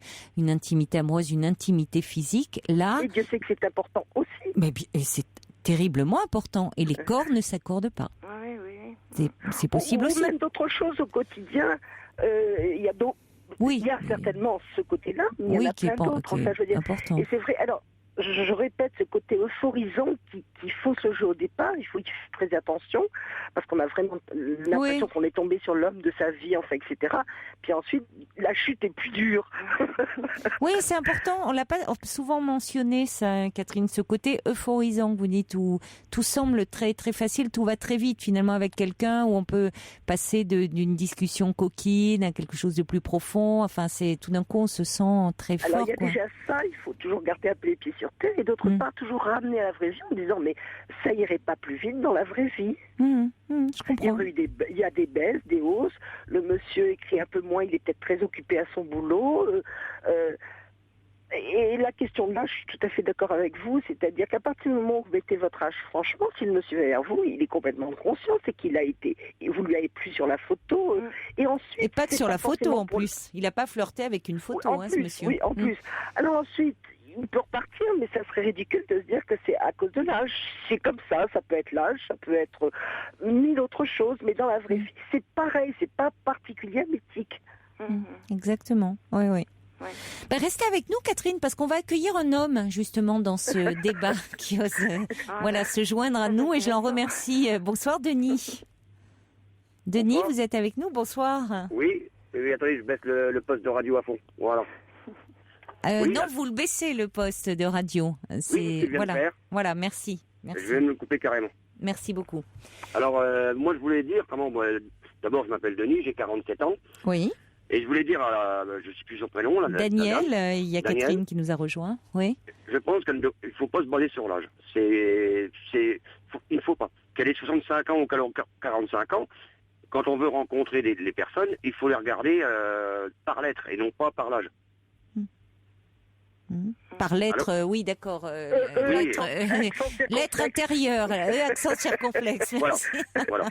S1: amoureuse, une intimité physique, là...
S3: Et Dieu sait que c'est important aussi.
S1: Et c'est terriblement important. Et les corps ne s'accordent pas.
S2: Oui.
S1: C'est possible aussi.
S3: Ou même d'autres choses au quotidien. Il y a d'autres...
S1: Oui.
S3: Il y a certainement ce côté-là, mais il y en a plein d'autres.
S1: Enfin, je veux dire. Important.
S3: Et c'est vrai... Alors, je répète, ce côté euphorisant qui fausse le jeu au départ, il faut y faire très attention, parce qu'on a vraiment l'impression qu'on est tombé sur l'homme de sa vie, enfin, etc. Puis ensuite, la chute est plus dure.
S1: Oui, c'est important. On l'a pas souvent mentionné, ça, Catherine, ce côté euphorisant, vous dites, où tout semble très, très facile, tout va très vite, finalement, avec quelqu'un, où on peut passer d'une discussion coquine à quelque chose de plus profond. Enfin, tout d'un coup, on se sent très fort.
S3: Alors, il y a déjà ça, il faut toujours garder un peu les pieds sur terre, et d'autre part, toujours ramener à la vraie vie en disant, mais ça irait pas plus vite dans la vraie vie.
S1: Je comprends.
S3: Il y a des baisses, des hausses. Le monsieur écrit un peu moins, il est peut-être très occupé à son boulot. Et la question de l'âge, je suis tout à fait d'accord avec vous, c'est-à-dire qu'à partir du moment où vous mettez votre âge, franchement, si le monsieur est vers vous, il est complètement conscient, c'est qu'il a été, vous lui avez plu sur la photo, et ensuite...
S1: Et pas sur la photo en plus, il n'a pas flirté avec une photo, ce monsieur.
S3: Oui, en plus. Alors ensuite, il peut repartir, mais ça serait ridicule de se dire que c'est à cause de l'âge. C'est comme ça peut être l'âge, ça peut être 1000 autres choses, mais dans la vraie vie, c'est pareil, c'est pas particulier Mythique.
S1: Exactement, oui. Restez avec nous, Catherine, parce qu'on va accueillir un homme justement dans ce débat qui ose se joindre à nous, et je l'en remercie. Bonsoir Denis. Denis, bonsoir. Vous êtes avec nous, bonsoir.
S4: Oui, attendez, je baisse le poste de radio à fond. Voilà.
S1: Non, vous le baissez le poste de radio. Voilà, merci.
S4: Je viens de me couper carrément.
S1: Merci beaucoup.
S4: Alors, moi je voulais dire, d'abord je m'appelle Denis, j'ai 47 ans.
S1: Oui.
S4: Et je voulais dire, je ne sais plus son prénom.
S1: Daniel, il y a Daniel. Catherine qui nous a rejoint. Oui.
S4: Je pense qu'il ne faut pas se baser sur l'âge. Il ne faut pas. Qu'elle ait 65 ans ou qu'elle ait 45 ans, quand on veut rencontrer les personnes, il faut les regarder par lettres et non pas par l'âge.
S1: Par l'être, oui, d'accord. L'être intérieur, accent circonflexe.
S4: Voilà.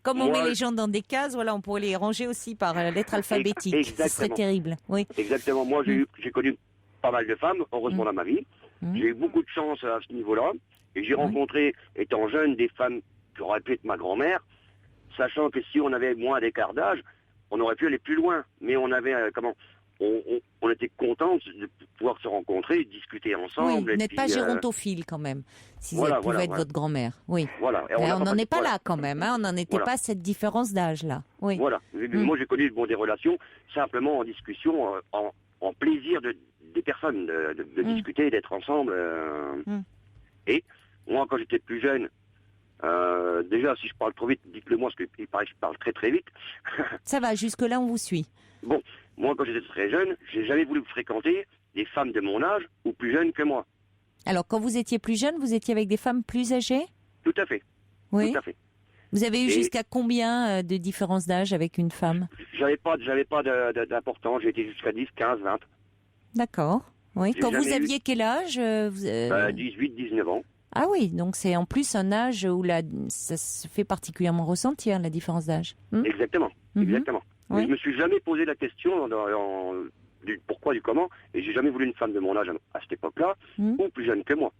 S1: Comme on met les gens dans des cases, voilà, on pourrait les ranger aussi par lettre alphabétique.
S4: Exactement.
S1: Ce serait terrible. Oui.
S4: Exactement. Moi, j'ai connu pas mal de femmes, heureusement, dans ma vie. J'ai eu beaucoup de chance à ce niveau-là. Et j'ai rencontré, étant jeune, des femmes qui auraient pu être ma grand-mère, sachant que si on avait moins d'écart d'âge, on aurait pu aller plus loin. Mais on avait, on était contents de pouvoir se rencontrer, discuter ensemble.
S1: Oui, vous n'êtes pas gérontophile quand même, si elle pouvait être votre grand-mère. Oui.
S4: Voilà. Et
S1: on n'en est pas là quand même, hein. On n'en était pas à cette différence d'âge là. Oui.
S4: Voilà. Moi j'ai connu des relations simplement en discussion, en plaisir des personnes, de discuter, d'être ensemble. Et moi quand j'étais plus jeune, déjà si je parle trop vite, dites-le moi parce qu'il paraît que je parle très très vite.
S1: Ça va, jusque-là on vous suit.
S4: Bon, moi quand j'étais très jeune, j'ai jamais voulu fréquenter des femmes de mon âge ou plus jeunes que moi.
S1: Alors quand vous étiez plus jeune, vous étiez avec des femmes plus âgées ?
S4: Tout à fait.
S1: Oui.
S4: Tout à fait.
S1: Vous avez eu jusqu'à combien de différence d'âge avec une femme ?
S4: J'avais pas d'importance, j'ai été jusqu'à 10, 15, 20.
S1: D'accord. Oui. Quand vous aviez quel âge
S4: 18, 19 ans.
S1: Ah oui, donc c'est en plus un âge où ça se fait particulièrement ressentir, la différence d'âge.
S4: Exactement, exactement.
S1: Oui.
S4: Mais je me suis jamais posé la question du pourquoi, du comment, et j'ai jamais voulu une femme de mon âge à cette époque-là, ou plus jeune que moi.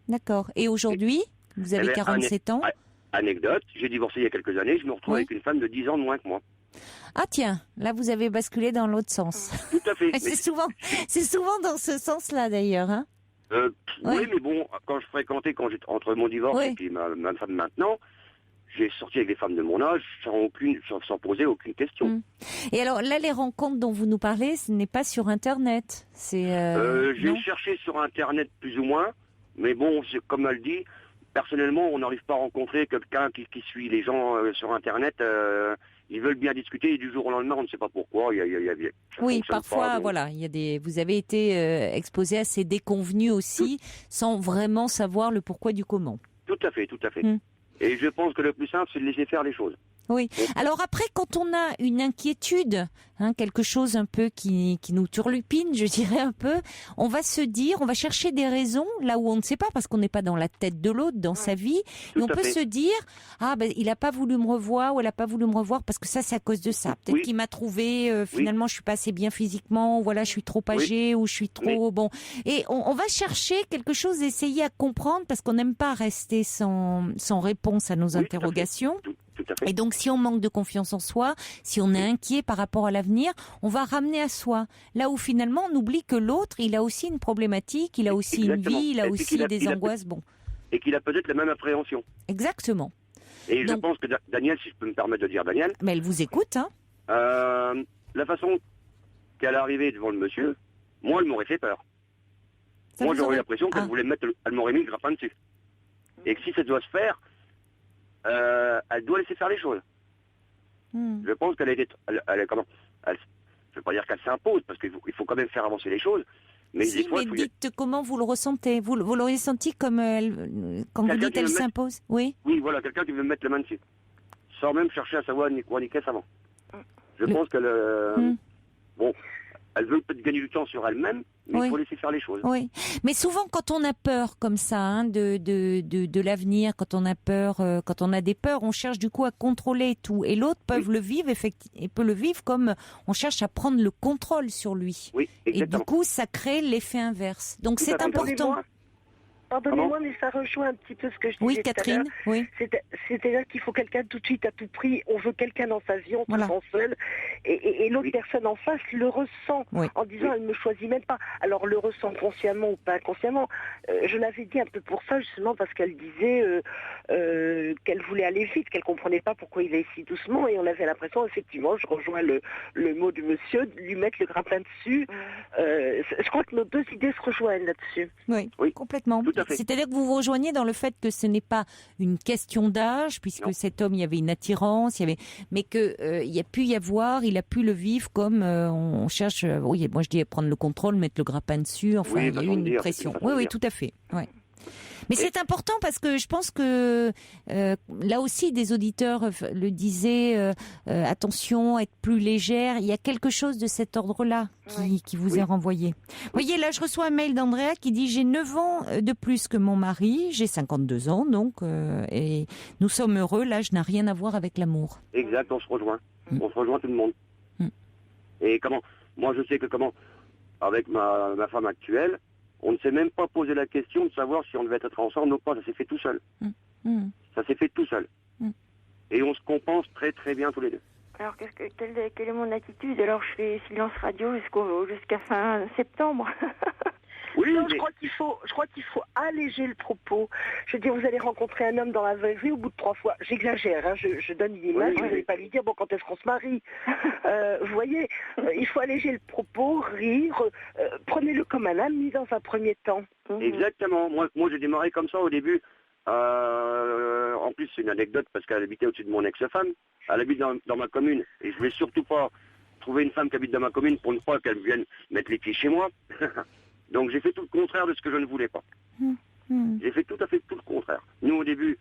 S1: D'accord. Et aujourd'hui, vous avez 47 ans.
S4: Anecdote, j'ai divorcé il y a quelques années, je me retrouve avec une femme de 10 ans de moins que moi.
S1: Ah tiens, là vous avez basculé dans l'autre sens.
S4: Tout à fait.
S1: C'est souvent dans ce sens-là d'ailleurs, hein.
S4: Oui, mais bon, quand je fréquentais, entre mon divorce et puis ma femme maintenant, j'ai sorti avec des femmes de mon âge sans poser aucune question.
S1: Et alors là, les rencontres dont vous nous parlez, ce n'est pas sur Internet.
S4: J'ai cherché sur Internet plus ou moins, mais bon, comme elle dit, personnellement, on n'arrive pas à rencontrer quelqu'un qui suit les gens sur Internet. Ils veulent bien discuter et du jour au lendemain, on ne sait pas pourquoi.
S1: Oui, parfois, voilà, vous avez été exposé à ces déconvenus aussi, sans vraiment savoir le pourquoi du comment.
S4: Tout à fait, tout à fait. Et je pense que le plus simple, c'est de laisser faire les choses.
S1: Oui. Alors après, quand on a une inquiétude, quelque chose un peu qui nous turlupine, je dirais un peu, on va chercher des raisons là où on ne sait pas, parce qu'on n'est pas dans la tête de l'autre, dans sa vie, et on peut se dire, il n'a pas voulu me revoir, ou elle n'a pas voulu me revoir, parce que ça, c'est à cause de ça. Peut-être qu'il m'a trouvé, finalement, je suis pas assez bien physiquement, ou voilà, je suis trop âgée, ou je suis trop bon. Et on va chercher quelque chose, essayer à comprendre, parce qu'on n'aime pas rester sans réponse à nos interrogations. Et donc, si on manque de confiance en soi, si on est inquiet par rapport à l'avenir, on va ramener à soi. Là où finalement, on oublie que l'autre, il a aussi une problématique, il a aussi une vie, il a aussi des angoisses.
S4: Et qu'il a peut-être la même appréhension.
S1: Exactement.
S4: Et donc, je pense que Daniel, si je peux me permettre de dire Daniel...
S1: Mais elle vous écoute, hein.
S4: La façon qu'elle est arrivée devant le monsieur, moi, elle m'aurait fait peur. Moi, j'aurais l'impression qu'elle voulait elle m'aurait mis le grappin dessus. Et que si ça doit se faire... elle doit laisser faire les choses. Je pense qu'elle je veux pas dire qu'elle s'impose, parce qu'il faut quand même faire avancer les choses. Mais des fois,
S1: dites comment vous le ressentez. Vous l'auriez senti comme quand vous dites elle s'impose. Oui,
S4: voilà, quelqu'un qui veut me mettre la main dessus, sans même chercher à savoir ni quoi ni qu'est-ce avant. Je pense qu'elle... Bon, elle veut peut-être gagner du temps sur elle-même, mais il faut laisser faire les choses.
S1: Oui, mais souvent quand on a peur comme ça de l'avenir, quand on a peur, quand on a des peurs, on cherche du coup à contrôler tout. Et l'autre peut le vivre comme on cherche à prendre le contrôle sur lui.
S4: Oui, exactement.
S1: Et du coup, ça crée l'effet inverse. Donc c'est important.
S3: Pardonnez-moi, mais ça rejoint un petit peu ce que je disais
S1: Catherine,
S3: tout à l'heure. C'est-à-dire qu'il faut quelqu'un tout de suite à tout prix. On veut quelqu'un dans sa vie, on se sent seul. Et l'autre personne en face le ressent en disant elle ne me choisit même pas. Alors le ressent consciemment ou pas inconsciemment. Je l'avais dit un peu pour ça, justement, parce qu'elle disait qu'elle voulait aller vite, qu'elle ne comprenait pas pourquoi il allait si doucement. Et on avait l'impression, effectivement, je rejoins le mot du monsieur, de lui mettre le grappin dessus. Je crois que nos deux idées se rejoignent là-dessus.
S1: Oui, complètement. C'est-à-dire que vous vous rejoignez dans le fait que ce n'est pas une question d'âge, puisque cet homme, il y avait une attirance, mais qu'il y a pu le vivre comme on cherche, moi je dis prendre le contrôle, mettre le grappin dessus, enfin il y a eu une pression. Oui, tout à fait. Ouais. Mais c'est important parce que je pense que là aussi des auditeurs le disaient, attention, être plus légère. Il y a quelque chose de cet ordre-là qui vous est renvoyé. Vous voyez, là je reçois un mail d'Andrea qui dit « J'ai 9 ans de plus que mon mari, j'ai 52 ans donc, et nous sommes heureux, l'âge n'a rien à voir avec l'amour. »
S4: Exact, on se rejoint. On se rejoint tout le monde. Et moi je sais que avec ma femme actuelle, on ne s'est même pas posé la question de savoir si on devait être ensemble ou pas. Ça s'est fait tout seul. Ça s'est fait tout seul. Et on se compense très très bien tous les deux.
S2: Alors, quelle est mon attitude? Alors, je fais silence radio jusqu'à fin septembre.
S3: Oui, non, je crois qu'il faut alléger le propos. Je veux dire, vous allez rencontrer un homme dans la vraie vie au bout de 3 fois. J'exagère, hein, je donne une image, vous n'allez pas lui dire, bon, quand est-ce qu'on se marie? Vous voyez, il faut alléger le propos, rire, prenez-le comme un ami dans un premier temps.
S4: Exactement. Moi j'ai démarré comme ça au début. En plus, c'est une anecdote parce qu'elle habitait au-dessus de mon ex-femme. Elle habite dans ma commune. Et je voulais surtout pas trouver une femme qui habite dans ma commune pour ne pas qu'elle vienne mettre les pieds chez moi. Donc j'ai fait tout le contraire de ce que je ne voulais pas. J'ai fait tout à fait tout le contraire. Nous au début,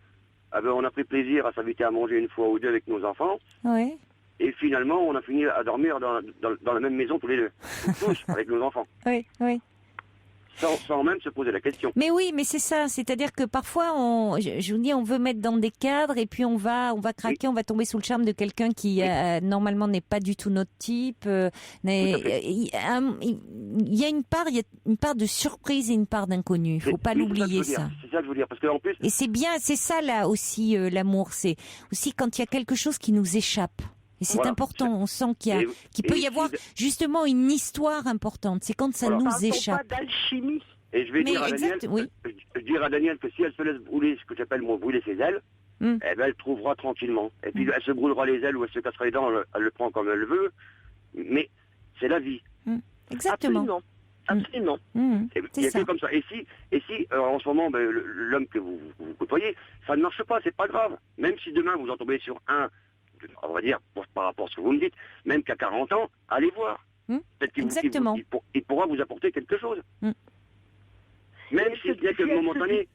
S4: on a pris plaisir à s'inviter à manger une fois ou deux avec nos enfants.
S1: Oui.
S4: Et finalement, on a fini à dormir dans la même maison tous les deux. Tous, avec nos enfants.
S1: Oui, oui.
S4: Sans même se poser la question.
S1: Mais oui, mais c'est ça. C'est-à-dire que parfois, je vous dis, on veut mettre dans des cadres et puis on va craquer, on va tomber sous le charme de quelqu'un qui normalement n'est pas du tout notre type. Il y a une part de surprise et une part d'inconnu. Il faut pas l'oublier ça.
S4: C'est ça que je veux dire, parce que en plus.
S1: Et c'est bien, c'est ça là aussi l'amour. C'est aussi quand il y a quelque chose qui nous échappe. Et c'est important, on sent qu'il peut y avoir justement une histoire importante. C'est quand ça nous échappe.
S3: Pas d'alchimie.
S4: Et je vais dire à Daniel que si elle se laisse brûler, ce que j'appelle moi brûler ses ailes, elle trouvera tranquillement. Et puis elle se brûlera les ailes ou elle se cassera les dents, elle le prend comme elle veut. Mais c'est la vie.
S1: Exactement.
S3: Absolument.
S4: Il y a que comme ça. Et si en ce moment, l'homme que vous côtoyez, ça ne marche pas, c'est pas grave. Même si demain vous en tombez sur un, on va dire, par rapport à ce que vous me dites, même qu'à 40 ans, allez voir. Peut-être qu'il pourra vous apporter quelque chose. Même si ce n'est que momentané.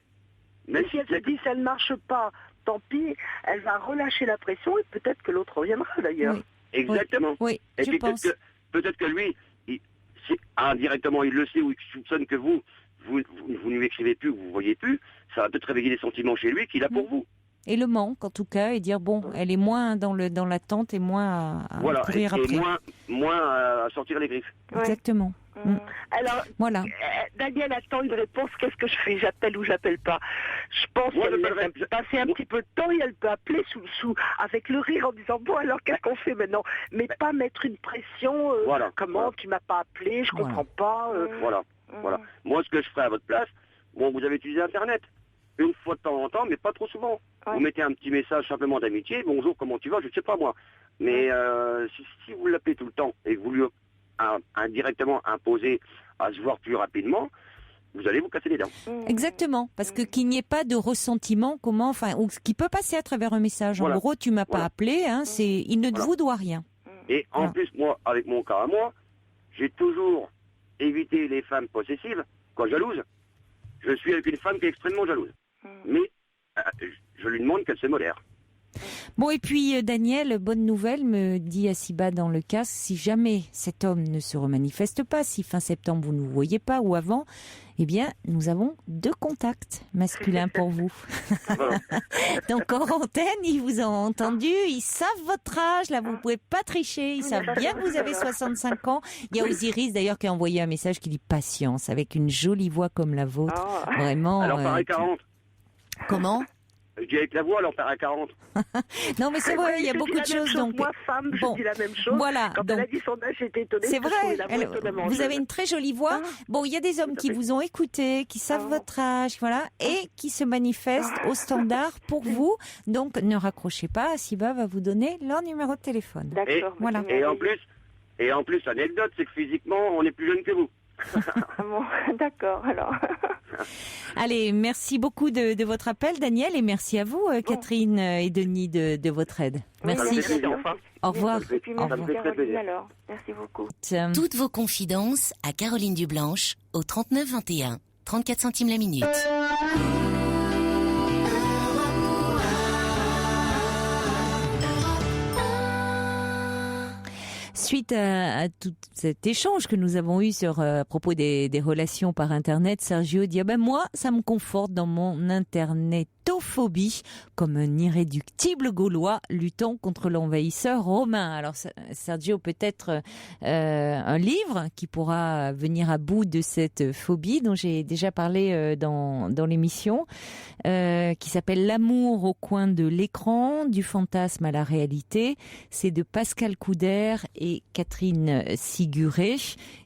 S3: Même si elle se dit, ça ne marche pas, tant pis, elle va relâcher la pression et peut-être que l'autre reviendra d'ailleurs.
S4: Exactement.
S1: Oui,
S4: et puis peut-être que lui, indirectement, il le sait ou il soupçonne que vous ne lui écrivez plus, vous ne voyez plus, ça va peut-être réveiller des sentiments chez lui qu'il a pour vous.
S1: Et le manque, en tout cas, et dire, elle est moins dans l'attente et moins à courir après.
S4: Moins à sortir les griffes.
S1: Exactement.
S3: Alors, Daniel attend une réponse. Qu'est-ce que je fais? J'appelle ou j'appelle pas? Je pense qu'elle laisse passer un petit peu de temps et elle peut appeler avec le rire en disant, bon, alors qu'est-ce qu'on fait maintenant? Mais pas mettre une pression, comment tu m'as pas appelé, je comprends pas.
S4: Voilà. Moi, ce que je ferais à votre place, vous avez utilisé Internet. Une fois de temps en temps, mais pas trop souvent. Vous mettez un petit message simplement d'amitié, bonjour, comment tu vas, je ne sais pas moi. Mais si vous l'appelez tout le temps et que vous lui indirectement imposez à se voir plus rapidement, vous allez vous casser les dents.
S1: Exactement, parce que qu'il n'y ait pas de ressentiment, ou ce qui peut passer à travers un message. En gros, tu m'as pas appelé, il ne vous doit rien.
S4: Et en plus, moi, avec mon cas à moi, j'ai toujours évité les femmes possessives, jalouses. Je suis avec une femme qui est extrêmement jalouse. Mais je lui demande qu'elle se modère.
S1: Bon, et puis Daniel, bonne nouvelle, me dit Assiba dans le casque, si jamais cet homme ne se remanifeste pas, si fin septembre vous ne vous voyez pas ou avant, eh bien, nous avons 2 contacts masculins pour vous. Donc en antenne, ils vous ont entendu, ils savent votre âge, là vous ne pouvez pas tricher, ils savent bien que vous avez 65 ans. Il y a Osiris d'ailleurs qui a envoyé un message qui dit patience, avec une jolie voix comme la vôtre. Vraiment.
S4: Alors pareil 40.
S1: Comment?
S4: Je dis avec la voix, alors à 40.
S1: Non, mais c'est vrai, il y a beaucoup de choses. Donc,
S3: moi, femme, je dis la même chose.
S1: Voilà.
S3: Quand elle a dit son âge, j'étais étonnée.
S1: C'est vrai. Vous avez une très jolie voix. Bon, il y a des hommes qui vous ont écouté, qui savent votre âge, et qui se manifestent au standard pour vous. Donc, ne raccrochez pas. Assiba va vous donner leur numéro de téléphone.
S2: D'accord.
S1: Voilà.
S4: Et en plus, l'anecdote, c'est que physiquement, on est plus jeune que vous.
S2: Bon, d'accord, alors.
S1: Allez, merci beaucoup de votre appel, Daniel, et merci à vous, Catherine et Denis, de votre aide. Merci. Au revoir.
S2: Et puis merci Caroline, alors. Merci beaucoup.
S5: Toutes vos confidences à Caroline Dublanche au 39 21. 34 centimes la minute.
S1: Suite à tout cet échange que nous avons eu à propos des relations par Internet, Sergio dit moi, ça me conforte dans mon internetophobie comme un irréductible Gaulois luttant contre l'envahisseur romain. Alors Sergio, peut-être un livre qui pourra venir à bout de cette phobie dont j'ai déjà parlé dans l'émission, qui s'appelle L'amour au coin de l'écran, du fantasme à la réalité. C'est de Pascal Couder et Catherine Siguré,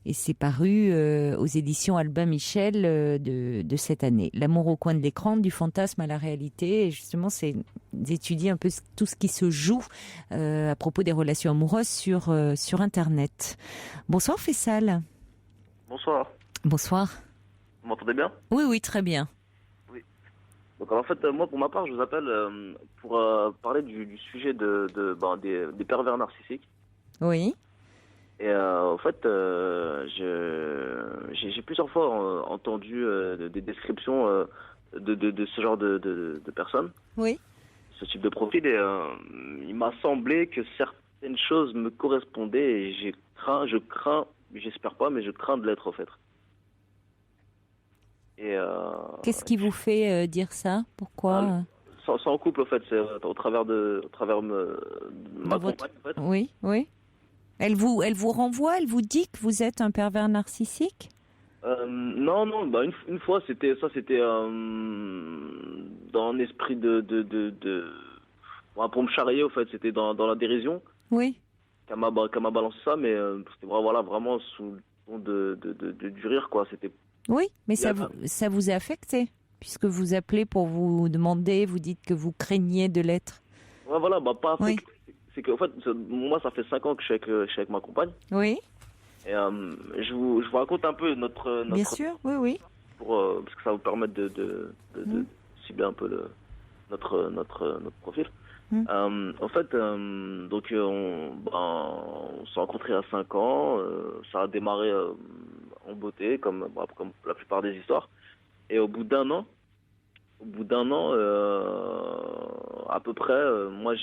S1: et c'est paru aux éditions Albin Michel de cette année. L'amour au coin de l'écran, du fantasme à la réalité, et justement c'est d'étudier un peu tout ce qui se joue à propos des relations amoureuses sur Internet. Bonsoir Faisal.
S6: Bonsoir.
S1: Bonsoir.
S6: Vous m'entendez bien ?
S1: Oui, très bien.
S6: Oui. Donc en fait, moi pour ma part, je vous appelle pour parler du sujet des pervers narcissiques.
S1: Oui.
S6: Et en fait, j'ai plusieurs fois entendu des descriptions de ce genre de personnes.
S1: Oui.
S6: Ce type de profil. Et il m'a semblé que certaines choses me correspondaient et je crains, j'espère pas, mais je crains de l'être en fait. Et
S1: qu'est-ce qui vous fait dire ça ? Pourquoi
S6: c'est en couple en fait, c'est au travers ma compagne en fait.
S1: Oui. Elle vous renvoie, elle vous dit que vous êtes un pervers narcissique ?
S6: Non, une fois c'était dans un esprit pour me charrier en fait, c'était dans la dérision.
S1: Oui.
S6: Qu'elle m'a balancé ça, mais c'était vraiment sous le ton du rire quoi, c'était. Oui,
S1: mais ça vous a affecté puisque vous appelez pour vous demander, vous dites que vous craignez de l'être.
S6: Ouais, voilà, pas affecté. Oui. C'est qu'en fait, moi, ça fait 5 ans que je suis avec ma compagne.
S1: Oui.
S6: Et je vous raconte un peu notre
S1: Bien sûr, oui.
S6: Parce que ça va vous permettre de cibler un peu notre profil. En fait, donc on s'est rencontrés à 5 ans. Ça a démarré en beauté, comme la plupart des histoires. Et au bout d'un an, à peu près, moi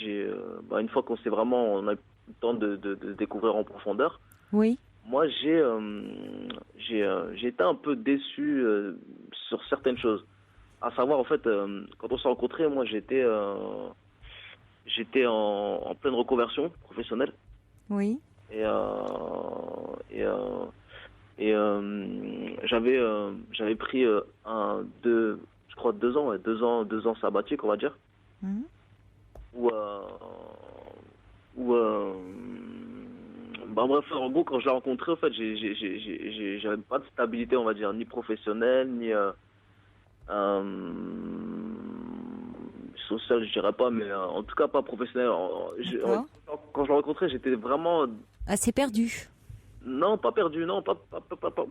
S6: une fois qu'on on a eu le temps de découvrir en profondeur.
S1: Oui.
S6: Moi j'ai été un peu déçu sur certaines choses. À savoir en fait, quand on s'est rencontrés, moi j'étais en pleine reconversion professionnelle.
S1: Oui.
S6: Et j'avais pris je crois 2 ans sabbatique, on va dire. Bref, en gros, quand je l'ai rencontré, en fait, j'avais pas de stabilité, on va dire, ni professionnelle, ni sociale, je dirais pas, mais en tout cas pas professionnelle. Quand je l'ai rencontré, j'étais vraiment
S1: assez perdu.
S6: Non, pas perdu, non, pas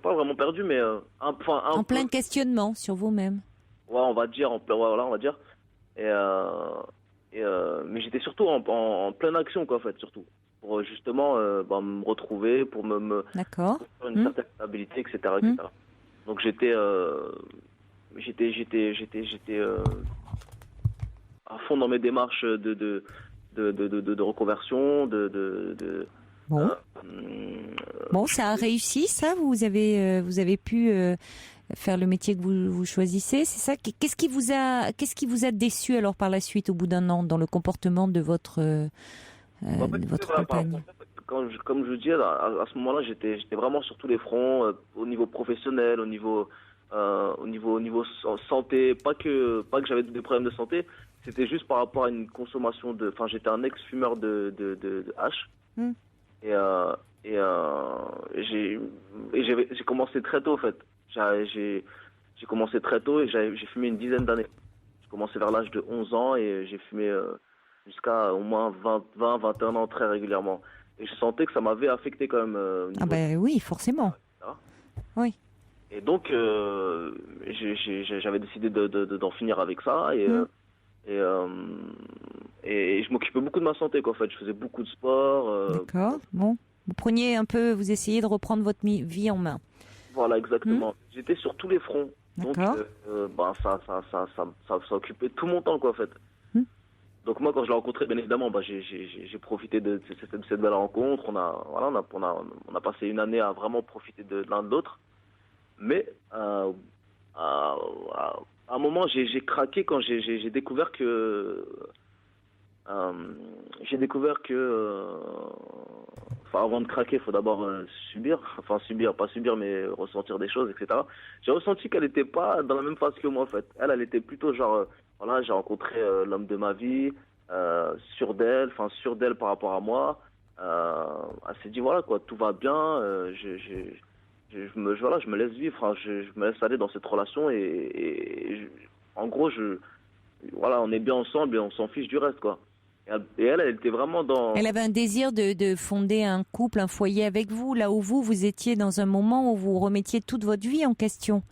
S6: vraiment perdu, mais
S1: en plein questionnement sur vous-même.
S6: Ouais, on va dire, on va dire. Mais j'étais surtout en pleine action, quoi, en fait, surtout. Pour justement me retrouver, pour me
S1: D'accord.
S6: faire une certaine stabilité, etc. Donc j'étais à fond dans mes démarches de reconversion,
S1: Bon, ça a réussi, ça. Vous avez pu faire le métier que vous choisissez, c'est ça. Qu'est-ce qui vous a déçu alors par la suite, au bout d'un an, dans le comportement de votre compagne?
S6: Comme je dis, à ce moment-là, j'étais vraiment sur tous les fronts, au niveau professionnel, au niveau santé. Pas que j'avais des problèmes de santé, c'était juste par rapport à une consommation j'étais un ex-fumeur de hash. J'ai commencé très tôt en fait. J'ai commencé très tôt et j'ai fumé une dizaine d'années. J'ai commencé vers l'âge de 11 ans et j'ai fumé jusqu'à au moins 21 ans très régulièrement. Et je sentais que ça m'avait affecté quand même.
S1: Oui, forcément. Oui.
S6: Et donc j'avais décidé d'en finir avec ça et je m'occupais beaucoup de ma santé quoi, en fait. Je faisais beaucoup de sport.
S1: D'accord. Bon. Vous essayez de reprendre votre vie en main.
S6: Voilà, exactement. J'étais sur tous les fronts. Donc, ça occupait tout mon temps, quoi, en fait. Donc moi, quand je l'ai rencontré, bien évidemment, j'ai profité de cette belle rencontre. On a passé une année à vraiment profiter de l'un de l'autre. Mais à un moment, j'ai craqué quand j'ai découvert que avant de craquer, il faut d'abord subir, mais ressentir des choses, etc. J'ai ressenti qu'elle n'était pas dans la même phase que moi, en fait. Elle était plutôt genre, j'ai rencontré l'homme de ma vie, sûr d'elle par rapport à moi. Elle s'est dit, voilà, quoi, tout va bien, je me laisse vivre, je me laisse aller dans cette relation en gros, on est bien ensemble et on s'en fiche du reste, quoi. Et elle était vraiment dans...
S1: Elle avait un désir de fonder un couple, un foyer avec vous, là où vous étiez dans un moment où vous remettiez toute votre vie en question.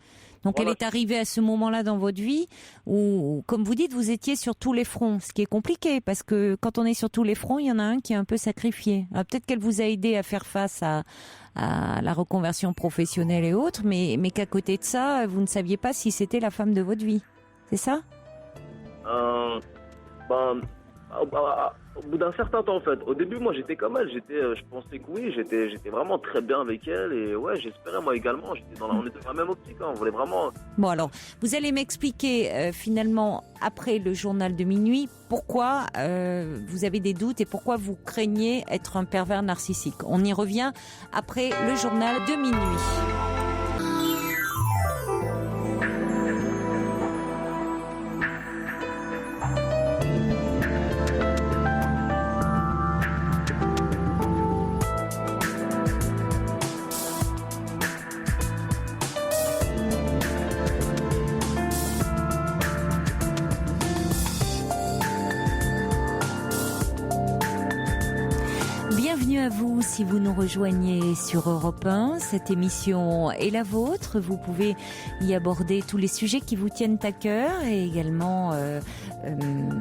S1: Donc elle est arrivée à ce moment-là dans votre vie où, comme vous dites, vous étiez sur tous les fronts, ce qui est compliqué parce que quand on est sur tous les fronts, il y en a un qui est un peu sacrifié. Alors, peut-être qu'elle vous a aidé à faire face à la reconversion professionnelle et autres, mais qu'à côté de ça, vous ne saviez pas si c'était la femme de votre vie. C'est ça ?
S6: Au bout d'un certain temps, en fait. Au début, moi, j'étais comme elle. Je pensais que oui, j'étais vraiment très bien avec elle. Et ouais, j'espérais, moi également. On était dans la même optique. On voulait vraiment...
S1: Bon, alors, vous allez m'expliquer, finalement, après le journal de minuit, pourquoi vous avez des doutes et pourquoi vous craignez être un pervers narcissique. On y revient après le journal de minuit. Bienvenue à vous si vous nous rejoignez sur Europe 1. Cette émission est la vôtre. Vous pouvez y aborder tous les sujets qui vous tiennent à cœur et également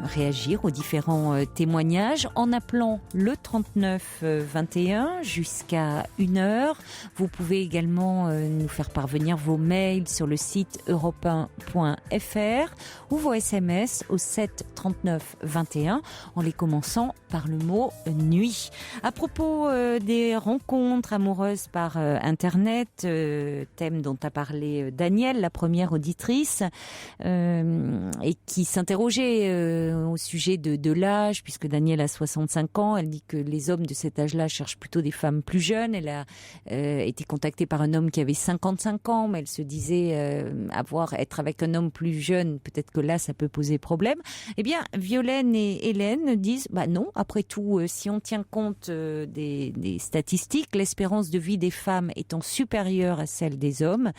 S1: réagir aux différents témoignages en appelant le 39 21 jusqu'à 1h. Vous pouvez également nous faire parvenir vos mails sur le site europe1.fr ou vos SMS au 7 39 21 en les commençant par le mot nuit. À propos des rencontres amoureuses par Internet, thème dont a parlé Danielle, la première auditrice, et qui s'interrogeait au sujet de l'âge, puisque Danielle a 65 ans, elle dit que les hommes de cet âge-là cherchent plutôt des femmes plus jeunes. Elle a été contactée par un homme qui avait 55 ans, mais elle se disait être avec un homme plus jeune, peut-être que là ça peut poser problème. Eh bien, Violaine et Hélène disent, non, après tout, si on tient compte des statistiques, l'espérance de vie des femmes étant supérieure à celle des hommes,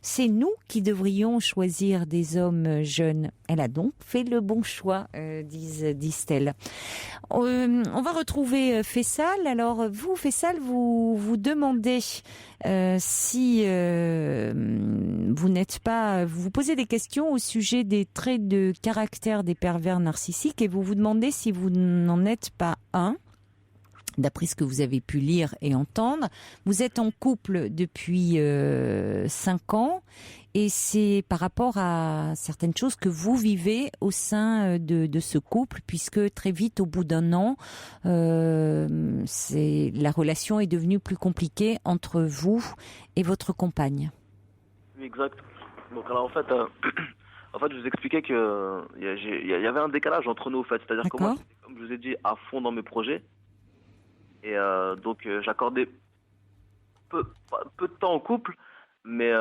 S1: c'est nous qui devrions choisir des hommes jeunes. Elle a donc fait le bon choix, disent-elles. On va retrouver Faisal. Alors vous, Faisal, vous demandez si vous n'êtes pas... Vous posez des questions au sujet des traits de caractère des pervers narcissiques et vous vous demandez si vous n'en êtes pas un. D'après ce que vous avez pu lire et entendre, vous êtes en couple depuis 5 ans et c'est par rapport à certaines choses que vous vivez au sein de ce couple, puisque très vite, au bout d'1 an, la relation est devenue plus compliquée entre vous et votre compagne.
S6: Exact. Donc alors en fait, je vous expliquais que il y avait un décalage entre nous, en fait. C'est-à-dire que moi, comme je vous ai dit, à fond dans mes projets. Et donc j'accordais peu de temps au couple, mais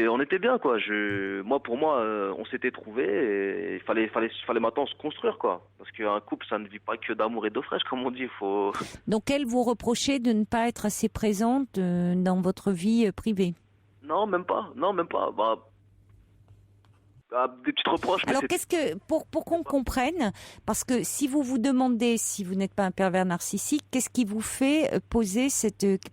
S6: on était bien, quoi. Pour moi, on s'était trouvé et il fallait maintenant se construire, quoi. Parce qu'un couple, ça ne vit pas que d'amour et d'eau fraîche, comme on dit.
S1: Donc elle vous reprochait de ne pas être assez présente dans votre vie privée?
S6: Non, même pas. Des petites reproches.
S1: Alors qu'est-ce que, pour qu'on comprenne, parce que si vous vous demandez si vous n'êtes pas un pervers narcissique, qu'est-ce qui vous fait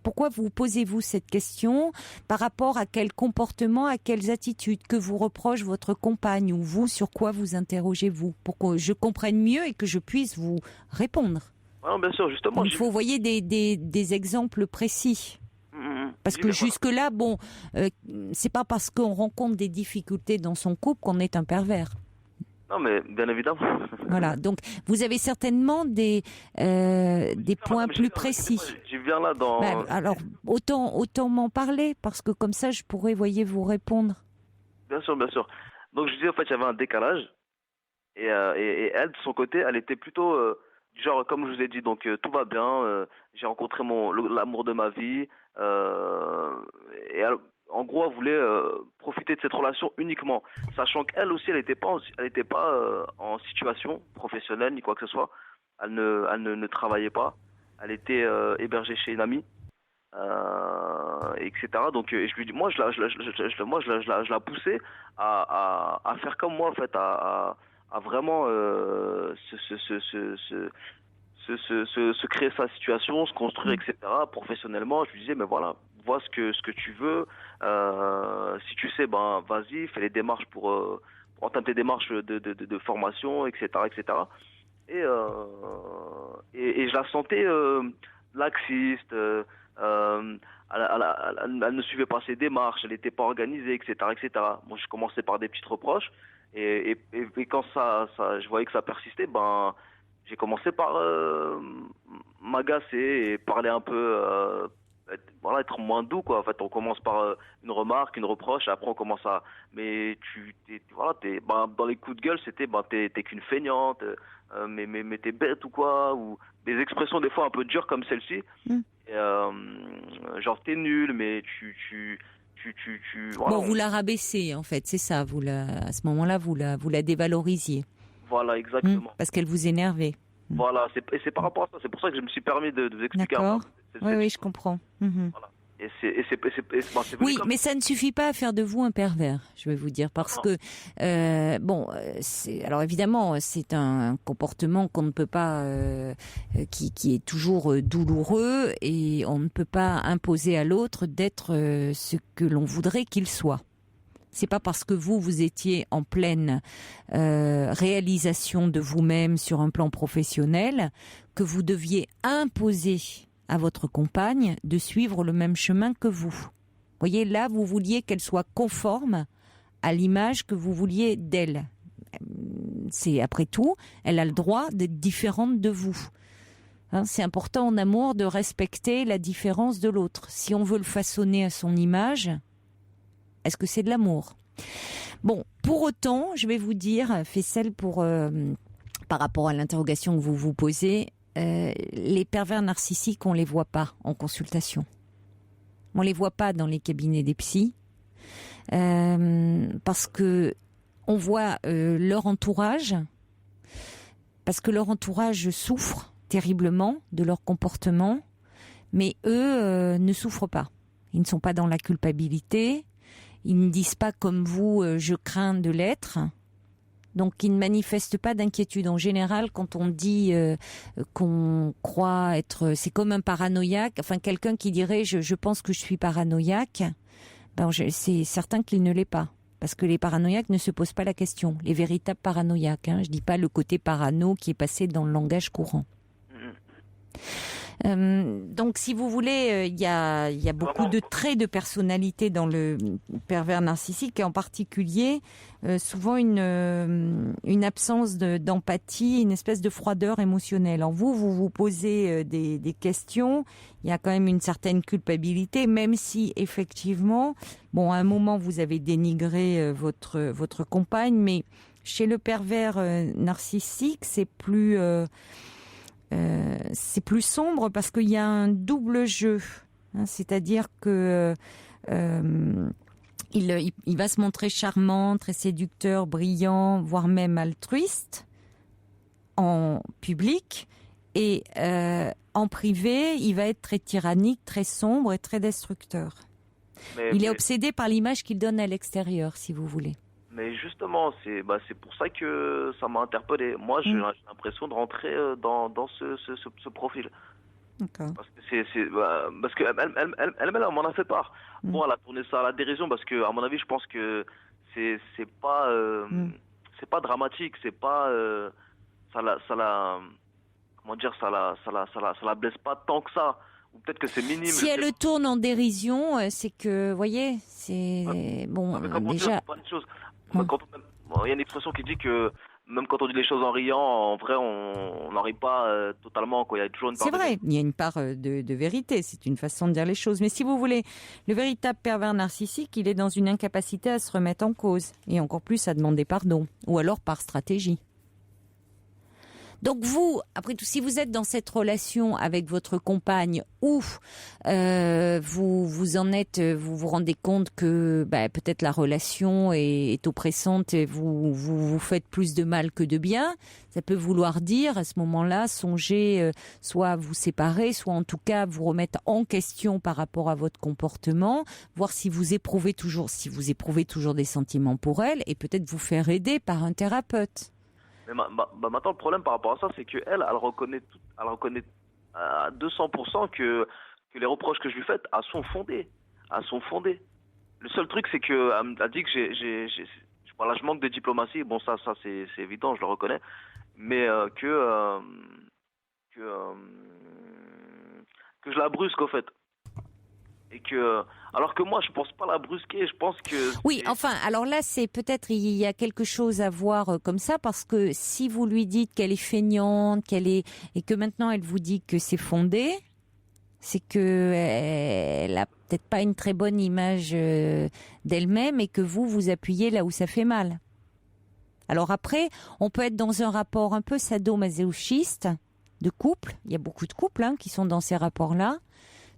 S1: pourquoi posez-vous cette question par rapport à quel comportement, à quelles attitudes que vous reproche votre compagne ou vous, sur quoi vous interrogez-vous, pour que je comprenne mieux et que je puisse vous répondre.
S6: Non, bien sûr, justement.
S1: Il faut, vous voyez, des exemples précis. Parce que jusque-là, bon, c'est pas parce qu'on rencontre des difficultés dans son couple qu'on est un pervers.
S6: Non, mais bien évidemment.
S1: Voilà, donc vous avez certainement des points plus précis.
S6: Je viens là dans...
S1: alors, autant m'en parler, parce que comme ça, je pourrais, voyez, vous répondre.
S6: Bien sûr, bien sûr. Donc, je disais, en fait, il y avait un décalage. Et elle, de son côté, elle était plutôt... genre, comme je vous ai dit, donc tout va bien. J'ai rencontré l'amour de ma vie. Et elle, en gros, elle voulait profiter de cette relation uniquement, sachant qu'elle aussi, elle n'était pas en situation professionnelle ni quoi que ce soit. Elle ne travaillait pas. Elle était hébergée chez une amie, etc. Donc, je lui dis, moi, je la poussais à faire comme moi, en fait, à vraiment se créer sa situation, se construire, etc. Professionnellement, je lui disais, mais voilà, vois ce que tu veux. Si tu sais, ben vas-y, fais les démarches pour entamer tes démarches de formation, etc., etc. Et je la sentais laxiste. Elle ne suivait pas ses démarches, elle n'était pas organisée, etc., etc. Moi, je commençais par des petites reproches. Et quand je voyais que ça persistait, ben j'ai commencé par m'agacer et parler un peu, être moins doux, quoi. En fait, on commence par une remarque, une reproche, et après on commence à, mais dans les coups de gueule, c'était, t'es qu'une feignante, mais t'es bête ou quoi, ou des expressions des fois un peu dures comme celle-ci, genre t'es nul, mais voilà,
S1: bon, vous la rabaissez, en fait, c'est ça. À ce moment-là, vous la dévalorisiez.
S6: Voilà, exactement.
S1: Parce qu'elle vous énervait.
S6: Voilà, c'est par rapport à ça. C'est pour ça que je me suis permis de vous expliquer.
S1: D'accord. Oui, je comprends.
S6: Voilà.
S1: Oui, mais ça ne suffit pas à faire de vous un pervers, je vais vous dire, parce que alors évidemment, c'est un comportement qu'on ne peut pas, qui est toujours douloureux, et on ne peut pas imposer à l'autre d'être ce que l'on voudrait qu'il soit. C'est pas parce que vous étiez en pleine réalisation de vous-même sur un plan professionnel que vous deviez imposer à votre compagne de suivre le même chemin que vous. Vous voyez, là, vous vouliez qu'elle soit conforme à l'image que vous vouliez d'elle. C'est, après tout, elle a le droit d'être différente de vous. C'est important en amour de respecter la différence de l'autre. Si on veut le façonner à son image, est-ce que c'est de l'amour ? Bon, pour autant, je vais vous dire, Faisal, par rapport à l'interrogation que vous vous posez, les pervers narcissiques, on les voit pas en consultation. On les voit pas dans les cabinets des psys, parce que on voit leur entourage, parce que leur entourage souffre terriblement de leur comportement, mais eux ne souffrent pas. Ils ne sont pas dans la culpabilité. Ils ne disent pas comme vous, je crains de l'être. Donc, ils ne manifestent pas d'inquiétude. En général, quand on dit qu'on croit être... C'est comme un paranoïaque. Enfin, quelqu'un qui dirait, je pense que je suis paranoïaque. C'est certain qu'il ne l'est pas. Parce que les paranoïaques ne se posent pas la question. Les véritables paranoïaques. Je ne dis pas le côté parano qui est passé dans le langage courant. Donc, si vous voulez, il y a beaucoup de traits de personnalité dans le pervers narcissique, et en particulier souvent une absence d'empathie, une espèce de froideur émotionnelle. En vous posez des questions, il y a quand même une certaine culpabilité, même si effectivement, à un moment vous avez dénigré votre compagne, mais chez le pervers narcissique, c'est plus sombre parce qu'il y a un double jeu, c'est-à-dire que il va se montrer charmant, très séducteur, brillant, voire même altruiste en public, et en privé, il va être très tyrannique, très sombre et très destructeur. Il est obsédé par l'image qu'il donne à l'extérieur, si vous voulez.
S6: Mais justement, c'est pour ça que ça m'a interpellé. Moi, j'ai l'impression de rentrer dans ce profil.
S1: D'accord.
S6: Parce que elle m'en a fait part. Bon, elle a tourné ça à la dérision parce que, à mon avis, je pense que c'est pas dramatique, c'est pas comment ça la blesse pas tant que ça. Ou peut-être que c'est minime.
S1: Si elle le tourne en dérision, c'est que, vous voyez, c'est bon. Déjà.
S6: Il y a une expression qui dit que même quand on dit les choses en riant, en vrai, on n'en rit pas totalement. Quoi. Il y a toujours une part.
S1: C'est vrai, il y a une part de vérité. C'est une façon de dire les choses. Mais si vous voulez, le véritable pervers narcissique, il est dans une incapacité à se remettre en cause et encore plus à demander pardon, ou alors par stratégie. Donc vous, après tout, si vous êtes dans cette relation avec votre compagne où vous en êtes, vous vous rendez compte que peut-être la relation est oppressante et vous faites plus de mal que de bien, ça peut vouloir dire à ce moment-là, songez soit à vous séparer, soit en tout cas vous remettre en question par rapport à votre comportement, voir si vous éprouvez toujours des sentiments pour elle et peut-être vous faire aider par un thérapeute.
S6: Mais maintenant, le problème par rapport à ça, c'est qu'elle, elle reconnaît à 200% que les reproches que je lui fais sont fondés. Le seul truc, c'est qu'elle a dit que je manque de diplomatie. Bon, ça c'est évident, je le reconnais. Mais que je la brusque, au fait. Et que, alors que moi, je pense pas la brusquer, je pense que...
S1: Oui, enfin, alors là, c'est peut-être, il y a quelque chose à voir comme ça, parce que si vous lui dites qu'elle est feignante, et que maintenant elle vous dit que c'est fondé, c'est que elle a peut-être pas une très bonne image d'elle-même et que vous appuyez là où ça fait mal. Alors après, on peut être dans un rapport un peu sadomasochiste de couple, il y a beaucoup de couples qui sont dans ces rapports-là,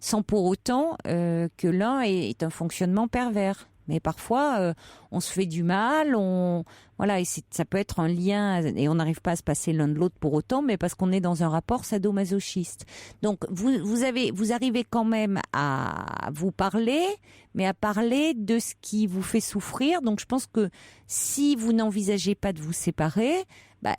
S1: sans pour autant que l'un est un fonctionnement pervers. Mais parfois, on se fait du mal, et ça peut être un lien, et on n'arrive pas à se passer l'un de l'autre pour autant, mais parce qu'on est dans un rapport sadomasochiste. Donc, vous arrivez quand même à vous parler, mais à parler de ce qui vous fait souffrir. Donc, je pense que si vous n'envisagez pas de vous séparer,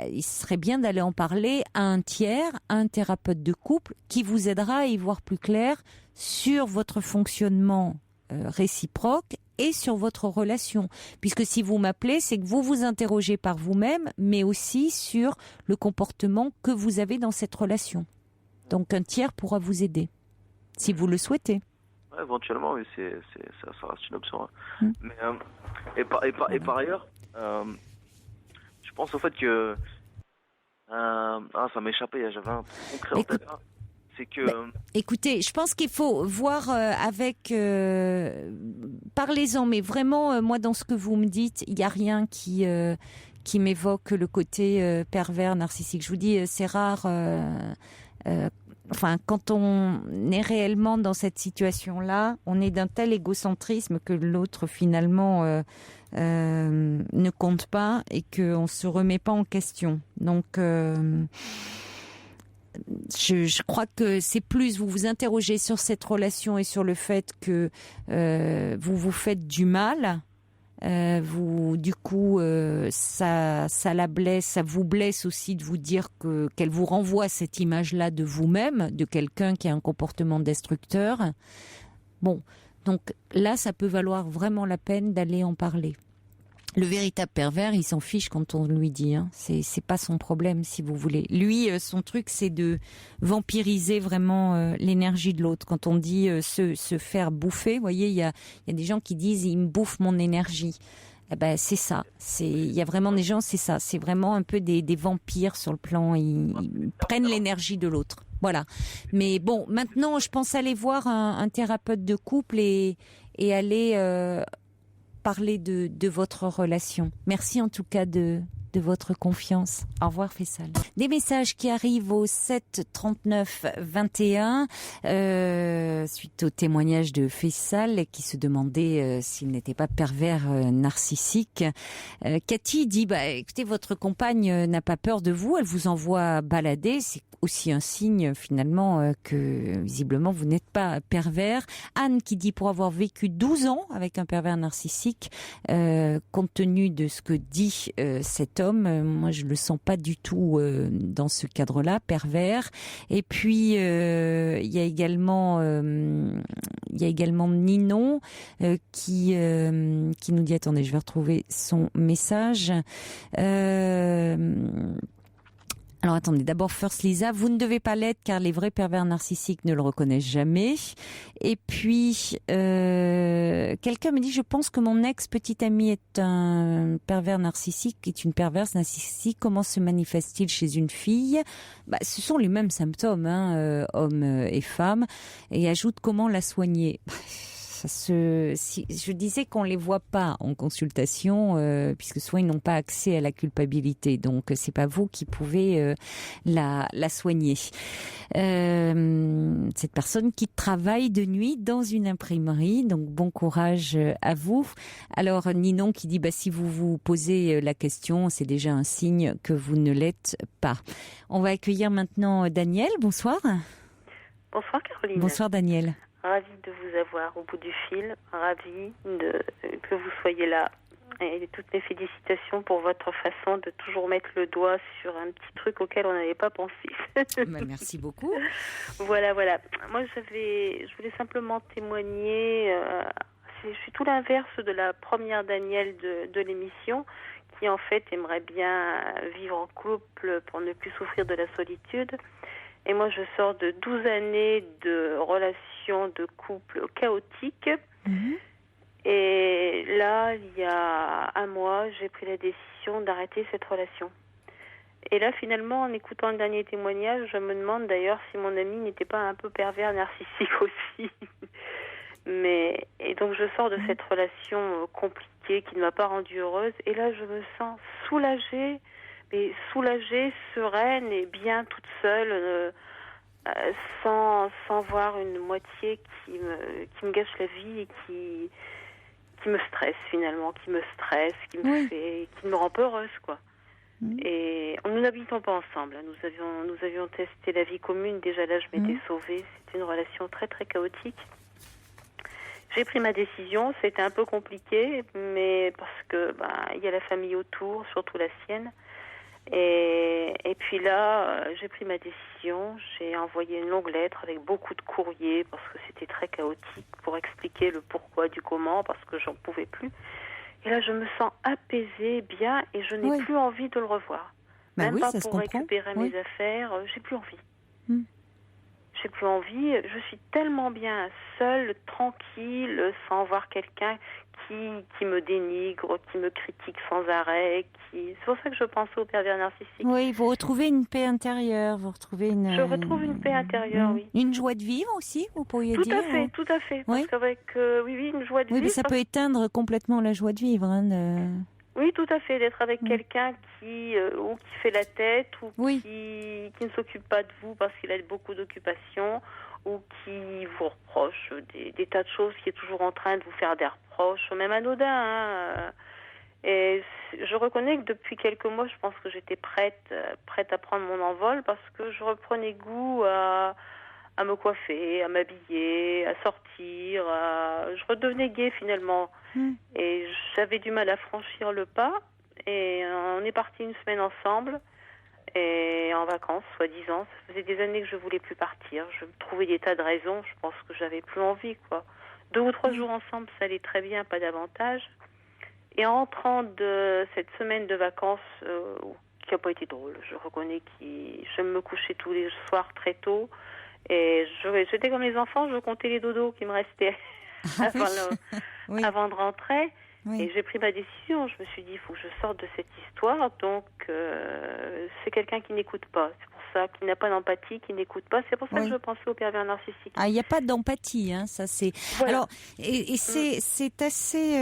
S1: il serait bien d'aller en parler à un tiers, à un thérapeute de couple, qui vous aidera à y voir plus clair sur votre fonctionnement réciproque et sur votre relation. Puisque si vous m'appelez, c'est que vous vous interrogez par vous-même, mais aussi sur le comportement que vous avez dans cette relation. Donc un tiers pourra vous aider, si vous le souhaitez.
S6: Ouais, éventuellement, oui, ça reste une option. Mais, et par ailleurs, je pense au fait que... ça m'échappait, j'avais un truc concret en tête. C'est que...
S1: écoutez, je pense qu'il faut voir avec... parlez-en, mais vraiment, moi, dans ce que vous me dites, il n'y a rien qui m'évoque le côté pervers, narcissique. Je vous dis, c'est rare... quand on est réellement dans cette situation-là, on est d'un tel égocentrisme que l'autre, finalement... ne compte pas et qu'on ne se remet pas en question. Donc, je crois que c'est plus, vous vous interrogez sur cette relation et sur le fait que vous vous faites du mal. Ça la blesse, ça vous blesse aussi de vous dire qu'elle vous renvoie cette image-là de vous-même, de quelqu'un qui a un comportement destructeur. Bon. Donc là, ça peut valoir vraiment la peine d'aller en parler. Le véritable pervers, il s'en fiche quand on lui dit. C'est pas son problème, si vous voulez. Lui, son truc, c'est de vampiriser vraiment l'énergie de l'autre. Quand on dit se faire bouffer, vous voyez, il y a des gens qui disent « il me bouffe mon énergie ». C'est ça. Il y a vraiment des gens, c'est ça. C'est vraiment un peu des vampires sur le plan. Ils prennent l'énergie de l'autre. Voilà. Mais bon, maintenant, je pense aller voir un thérapeute de couple et aller parler de votre relation. Merci en tout cas de votre confiance. Au revoir Faisal. Des messages qui arrivent au 7 39 21 suite au témoignage de Faisal qui se demandait s'il n'était pas pervers narcissique. Cathy dit écoutez, votre compagne n'a pas peur de vous, elle vous envoie balader, c'est aussi un signe finalement que visiblement vous n'êtes pas pervers. Anne qui dit pour avoir vécu 12 ans avec un pervers narcissique, compte tenu de ce que dit cet homme, moi je le sens pas du tout dans ce cadre-là, pervers. Et puis il y a également Ninon qui nous dit, attendez, je vais retrouver son message. Alors attendez, d'abord First Lisa, vous ne devez pas l'être car les vrais pervers narcissiques ne le reconnaissent jamais. Et puis, quelqu'un me dit, je pense que mon ex-petit ami est un pervers narcissique, est une perverse narcissique. Comment se manifeste-t-il chez une fille ? Ce sont les mêmes symptômes, hommes et femmes. Et ajoute, comment la soigner ? Je disais qu'on les voit pas en consultation, puisque souvent ils n'ont pas accès à la culpabilité, donc c'est pas vous qui pouvez la soigner. Cette personne qui travaille de nuit dans une imprimerie, donc bon courage à vous. Alors Ninon qui dit si vous vous posez la question, c'est déjà un signe que vous ne l'êtes pas. On va accueillir maintenant Daniel. Bonsoir.
S5: Bonsoir Caroline.
S1: Bonsoir Daniel.
S5: Ravie de vous avoir au bout du fil, ravie que vous soyez là. Et toutes mes félicitations pour votre façon de toujours mettre le doigt sur un petit truc auquel on n'avait pas pensé.
S1: Merci beaucoup.
S5: Voilà. Moi, je voulais simplement témoigner. Je suis tout l'inverse de la première Danielle de l'émission, qui en fait aimerait bien vivre en couple pour ne plus souffrir de la solitude. Et moi, je sors de 12 années de relations de couple chaotiques. Mmh. Et là, il y a un mois, j'ai pris la décision d'arrêter cette relation. Et là, finalement, en écoutant le dernier témoignage, je me demande d'ailleurs si mon ami n'était pas un peu pervers narcissique aussi. Et donc, je sors de cette relation compliquée qui ne m'a pas rendue heureuse. Et là, je me sens soulagée. Mais soulagée, sereine et bien toute seule, sans voir une moitié qui me gâche la vie et qui me stresse finalement, qui me rend peu heureuse, quoi. Et nous n'habitons pas ensemble. Nous avions testé la vie commune. Déjà là, je m'étais sauvée. C'était une relation très très chaotique. J'ai pris ma décision. C'était un peu compliqué, mais parce que il y a la famille autour, surtout la sienne. Et puis là, j'ai pris ma décision. J'ai envoyé une longue lettre avec beaucoup de courriers parce que c'était très chaotique pour expliquer le pourquoi du comment, parce que j'en pouvais plus. Et là, je me sens apaisée, bien, et je n'ai plus envie de le revoir. Même pas pour récupérer mes affaires. J'ai plus envie. J'ai plus envie. Je suis tellement bien seule, tranquille, sans voir quelqu'un qui me dénigre, qui me critique sans arrêt. C'est pour ça que je pense au pervers narcissique.
S1: Oui, vous retrouvez une paix intérieure.
S5: Je retrouve une paix intérieure, oui.
S1: Une joie de vivre aussi, vous pourriez dire.
S5: Tout à fait.
S1: Oui.
S5: Parce qu'avec, une joie de vivre.
S1: Oui, mais ça peut éteindre complètement la joie de vivre.
S5: Oui, tout à fait, d'être avec quelqu'un qui fait la tête ou qui ne s'occupe pas de vous parce qu'il a beaucoup d'occupations ou qui vous reproche des tas de choses, qui est toujours en train de vous faire des reproches, même anodins. Et je reconnais que depuis quelques mois, je pense que j'étais prête à prendre mon envol parce que je reprenais goût à me coiffer, à m'habiller, à sortir. Je redevenais gaie finalement. Et j'avais du mal à franchir le pas. Et on est partis une semaine ensemble. Et en vacances, soi-disant. Ça faisait des années que je voulais plus partir. Je me trouvais des tas de raisons. Je pense que j'avais plus envie, quoi. 2 ou 3 jours ensemble, ça allait très bien, pas davantage. Et en rentrant de cette semaine de vacances, qui n'a pas été drôle, je reconnais que je me couchais tous les soirs très tôt. Et j'étais comme les enfants, je comptais les dodos qui me restaient avant de rentrer. Oui. Et j'ai pris ma décision. Je me suis dit, il faut que je sorte de cette histoire. Donc, c'est quelqu'un qui n'écoute pas. C'est pour ça, qui n'a pas d'empathie, qui n'écoute pas. C'est pour ça que je pensais au pervers narcissique.
S1: Il n'y a pas d'empathie, ça c'est. Voilà. Alors, et c'est assez.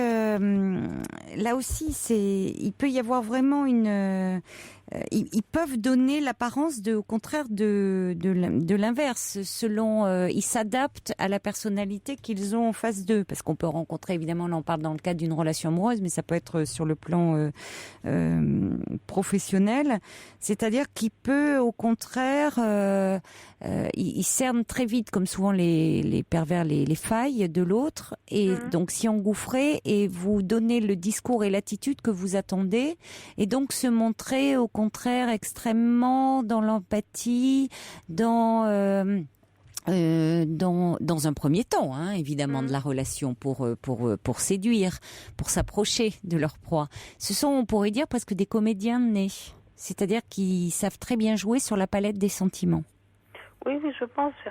S1: Là aussi, il peut y avoir vraiment une. Ils peuvent donner l'apparence au contraire de l'inverse, selon ils s'adaptent à la personnalité qu'ils ont en face d'eux, parce qu'on peut rencontrer, évidemment, là on parle dans le cadre d'une relation amoureuse, mais ça peut être sur le plan professionnel, c'est-à-dire qu'il peut au contraire ils cernent très vite, comme souvent les pervers, les failles de l'autre, et donc s'y engouffrer et vous donner le discours et l'attitude que vous attendez, et donc se montrer au contraire extrêmement dans l'empathie, dans un premier temps, évidemment, de la relation pour séduire, pour s'approcher de leur proie. Ce sont, on pourrait dire, presque des comédiens nés. C'est-à-dire qu'ils savent très bien jouer sur la palette des sentiments.
S5: Oui, je pense. Je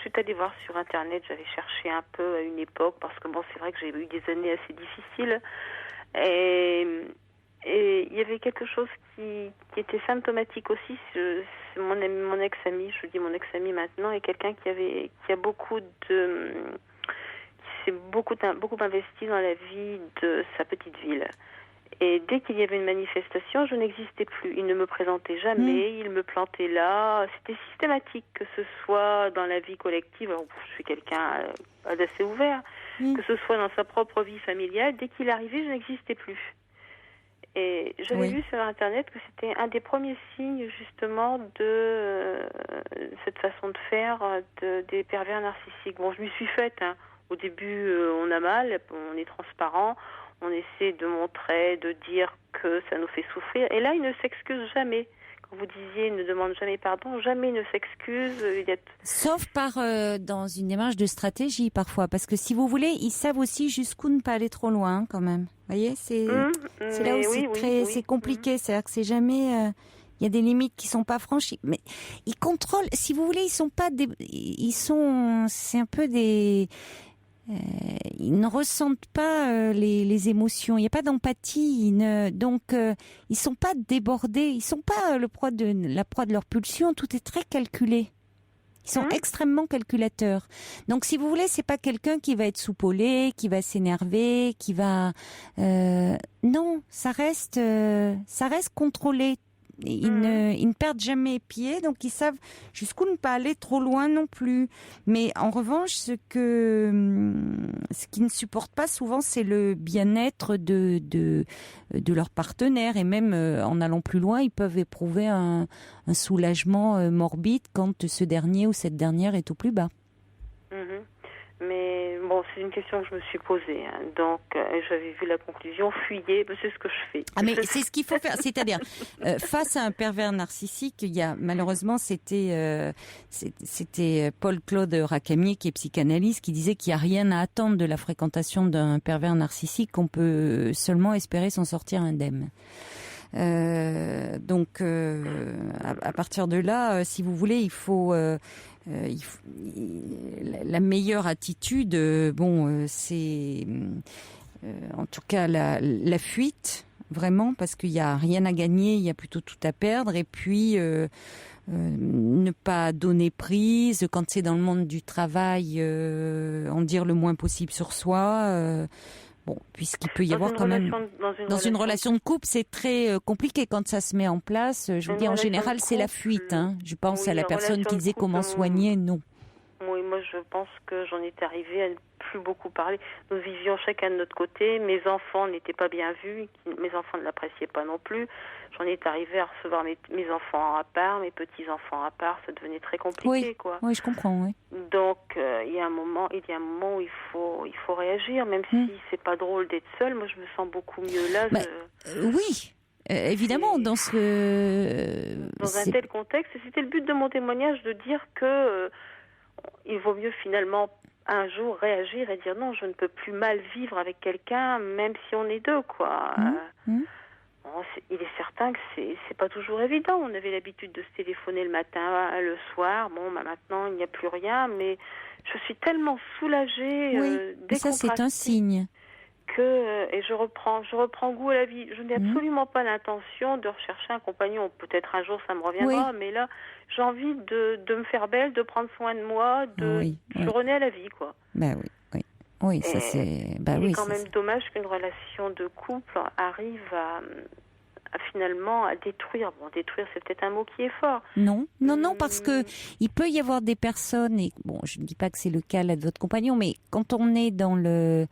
S5: suis allée voir sur Internet, j'avais cherché un peu à une époque, parce que bon, c'est vrai que j'ai eu des années assez difficiles. Et il y avait quelque chose qui était symptomatique aussi. C'est mon ex-ami, je dis mon ex-ami maintenant, est quelqu'un qui s'est beaucoup investi dans la vie de sa petite ville. Et dès qu'il y avait une manifestation, je n'existais plus. Il ne me présentait jamais, il me plantait là. C'était systématique, que ce soit dans la vie collective. Alors, je suis quelqu'un d'assez ouvert. Que ce soit dans sa propre vie familiale. Dès qu'il arrivait, je n'existais plus. Et j'avais vu sur Internet que c'était un des premiers signes, justement, de cette façon de faire des pervers narcissiques. Bon, je m'y suis faite. Hein. Au début, on a mal, on est transparent. On essaie de montrer, de dire que ça nous fait souffrir. Et là, il ne s'excuse jamais. Quand vous disiez, il ne demande jamais pardon, jamais il ne s'excuse.
S1: Sauf dans une démarche de stratégie, parfois. Parce que si vous voulez, ils savent aussi jusqu'où ne pas aller trop loin, quand même. Vous voyez, c'est là où c'est compliqué. C'est-à-dire que c'est jamais... il y a des limites qui sont pas franchies. Mais ils contrôlent... Si vous voulez, ils sont pas des... C'est un peu des... ils ne ressentent pas les émotions. Il n'y a pas d'empathie. Donc, ils sont pas débordés. Ils sont pas la proie de leur pulsion. Tout est très calculé. Ils sont extrêmement calculateurs. Donc, si vous voulez, c'est pas quelqu'un qui va être soupolé, qui va s'énerver, qui va... non, ça reste contrôlé. Ils ne perdent jamais pied, donc ils savent jusqu'où ne pas aller trop loin non plus. Mais en revanche, ce qu'ils ne supportent pas souvent, c'est le bien-être de leur partenaire. Et même en allant plus loin, ils peuvent éprouver un soulagement morbide quand ce dernier ou cette dernière est au plus bas.
S5: Mais bon, c'est une question que je me suis posée. Hein. Donc, j'avais vu la conclusion, fuyez, c'est ce que je fais.
S1: Ah, mais c'est ce qu'il faut faire. C'est-à-dire, face à un pervers narcissique, malheureusement, c'était Paul-Claude Racamier, qui est psychanalyste, qui disait qu'il n'y a rien à attendre de la fréquentation d'un pervers narcissique, qu'on peut seulement espérer s'en sortir indemne. Donc, à partir de là, si vous voulez, il faut la meilleure attitude. C'est en tout cas la fuite, vraiment, parce qu'il y a rien à gagner, il y a plutôt tout à perdre. Et puis ne pas donner prise quand c'est dans le monde du travail, en dire le moins possible sur soi. Puisqu'il peut y avoir quand même... Dans une relation de couple, c'est très compliqué quand ça se met en place. Je vous dis, en général, c'est la fuite. Hein. Je pense à la personne qui disait comment soigner, non.
S5: Oui, moi, je pense que j'en étais arrivée à ne plus beaucoup parler. Nous vivions chacun de notre côté. Mes enfants n'étaient pas bien vus. Mes enfants ne l'appréciaient pas non plus. J'en étais arrivée à recevoir mes enfants à part, mes petits-enfants à part. Ça devenait très compliqué, quoi.
S1: Oui, je comprends, oui.
S5: Donc, il y a un moment où il faut réagir, même si c'est pas drôle d'être seule. Moi, je me sens beaucoup mieux là.
S1: Oui. Évidemment, dans
S5: un tel contexte, et c'était le but de mon témoignage, de dire que il vaut mieux finalement un jour réagir et dire non, je ne peux plus mal vivre avec quelqu'un, même si on est deux, quoi. Il est certain que c'est pas toujours évident. On avait l'habitude de se téléphoner le matin, le soir. Bon, maintenant il n'y a plus rien, mais je suis tellement soulagée.
S1: Ça c'est un signe.
S5: Et je reprends goût à la vie. Je n'ai absolument pas l'intention de rechercher un compagnon. Peut-être un jour ça me reviendra, mais là j'ai envie de me faire belle, de prendre soin de moi, je renais à la vie, quoi.
S1: Oui, ça c'est...
S5: c'est quand même dommage qu'une relation de couple arrive à finalement à détruire. Bon, détruire, c'est peut-être un mot qui est fort. Non, parce que il peut y avoir des personnes, et bon, je ne dis pas que c'est le cas là de votre compagnon, mais quand on est dans le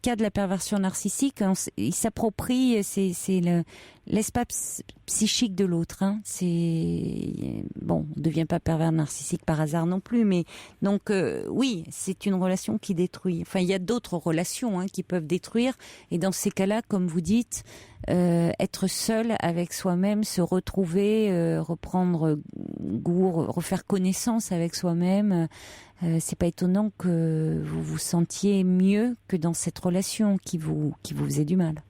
S5: cas de la perversion narcissique, il s'approprie, c'est l'espace psychique de l'autre. Hein. On ne devient pas pervers narcissique par hasard non plus, mais donc oui, c'est une relation qui détruit. Enfin, il y a d'autres relations qui peuvent détruire, et dans ces cas-là, comme vous dites, être seul avec soi-même, se retrouver, reprendre goût, refaire connaissance avec soi-même. C'est pas étonnant que vous vous sentiez mieux que dans cette relation qui vous faisait du mal.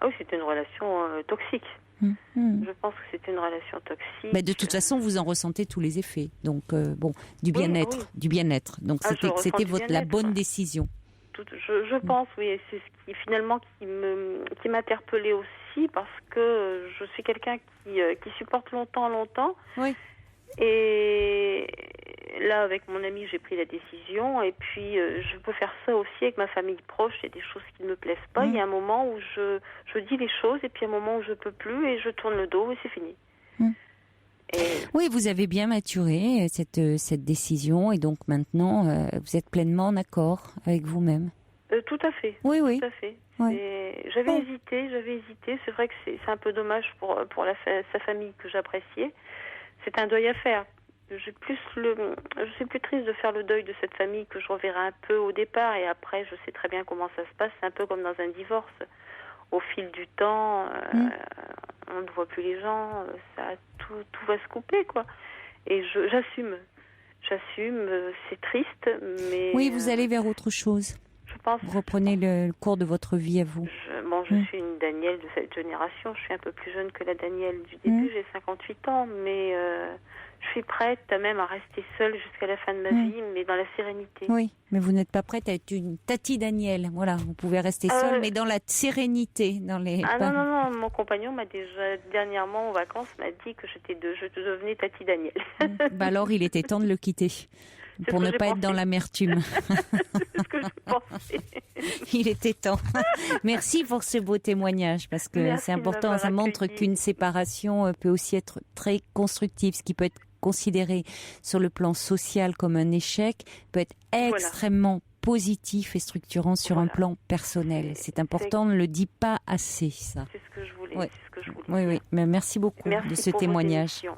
S5: Ah oui, c'était une relation toxique. Je pense que c'était une relation toxique.
S1: Mais de toute façon, vous en ressentez tous les effets. Donc, du bien-être. Du bien-être. Donc, c'était la bonne décision.
S5: Je pense, oui. Et c'est ce qui, finalement, qui m'interpellait aussi, parce que je suis quelqu'un qui supporte longtemps. Oui. Et là, avec mon ami, j'ai pris la décision. Et puis, je peux faire ça aussi avec ma famille proche. Il y a des choses qui ne me plaisent pas. Il y a un moment où je dis les choses, et puis un moment où je peux plus, et je tourne le dos, et c'est fini.
S1: Oui, vous avez bien maturé cette décision, et donc maintenant, vous êtes pleinement en accord avec vous-même.
S5: Tout à fait.
S1: Oui.
S5: Tout à fait. Oui. J'avais hésité. C'est vrai que c'est un peu dommage pour sa famille que j'appréciais. C'est un deuil à faire. Je suis plus triste de faire le deuil de cette famille que je reverrai un peu au départ, et après je sais très bien comment ça se passe. C'est un peu comme dans un divorce. Au fil du temps, on ne voit plus les gens, tout va se couper, quoi. Et j'assume, c'est triste, mais...
S1: Oui, vous allez vers autre chose.
S5: Je pense.
S1: Vous reprenez le cours de votre vie à vous.
S5: Je suis une Danielle de cette génération. Je suis un peu plus jeune que la Danielle du début. J'ai 58 ans, mais je suis prête même à rester seule jusqu'à la fin de ma vie, mais dans la sérénité.
S1: Oui, mais vous n'êtes pas prête à être une Tati Danielle. Voilà, vous pouvez rester seule, mais dans la sérénité. Non,
S5: mon compagnon m'a déjà, dernièrement en vacances, m'a dit que je devenais Tati Danielle.
S1: Alors, il était temps de le quitter. Pour ne pas être dans l'amertume.
S5: C'est ce que je pensais.
S1: Il était temps. Merci pour ce beau témoignage, parce que c'est important. Ça montre qu'une séparation peut aussi être très constructive. Ce qui peut être considéré sur le plan social comme un échec peut être extrêmement positif et structurant sur un plan personnel. C'est important, on ne le dit pas assez, ça.
S5: C'est ce que je voulais.
S1: Oui. Mais merci beaucoup de ce témoignage.
S5: Merci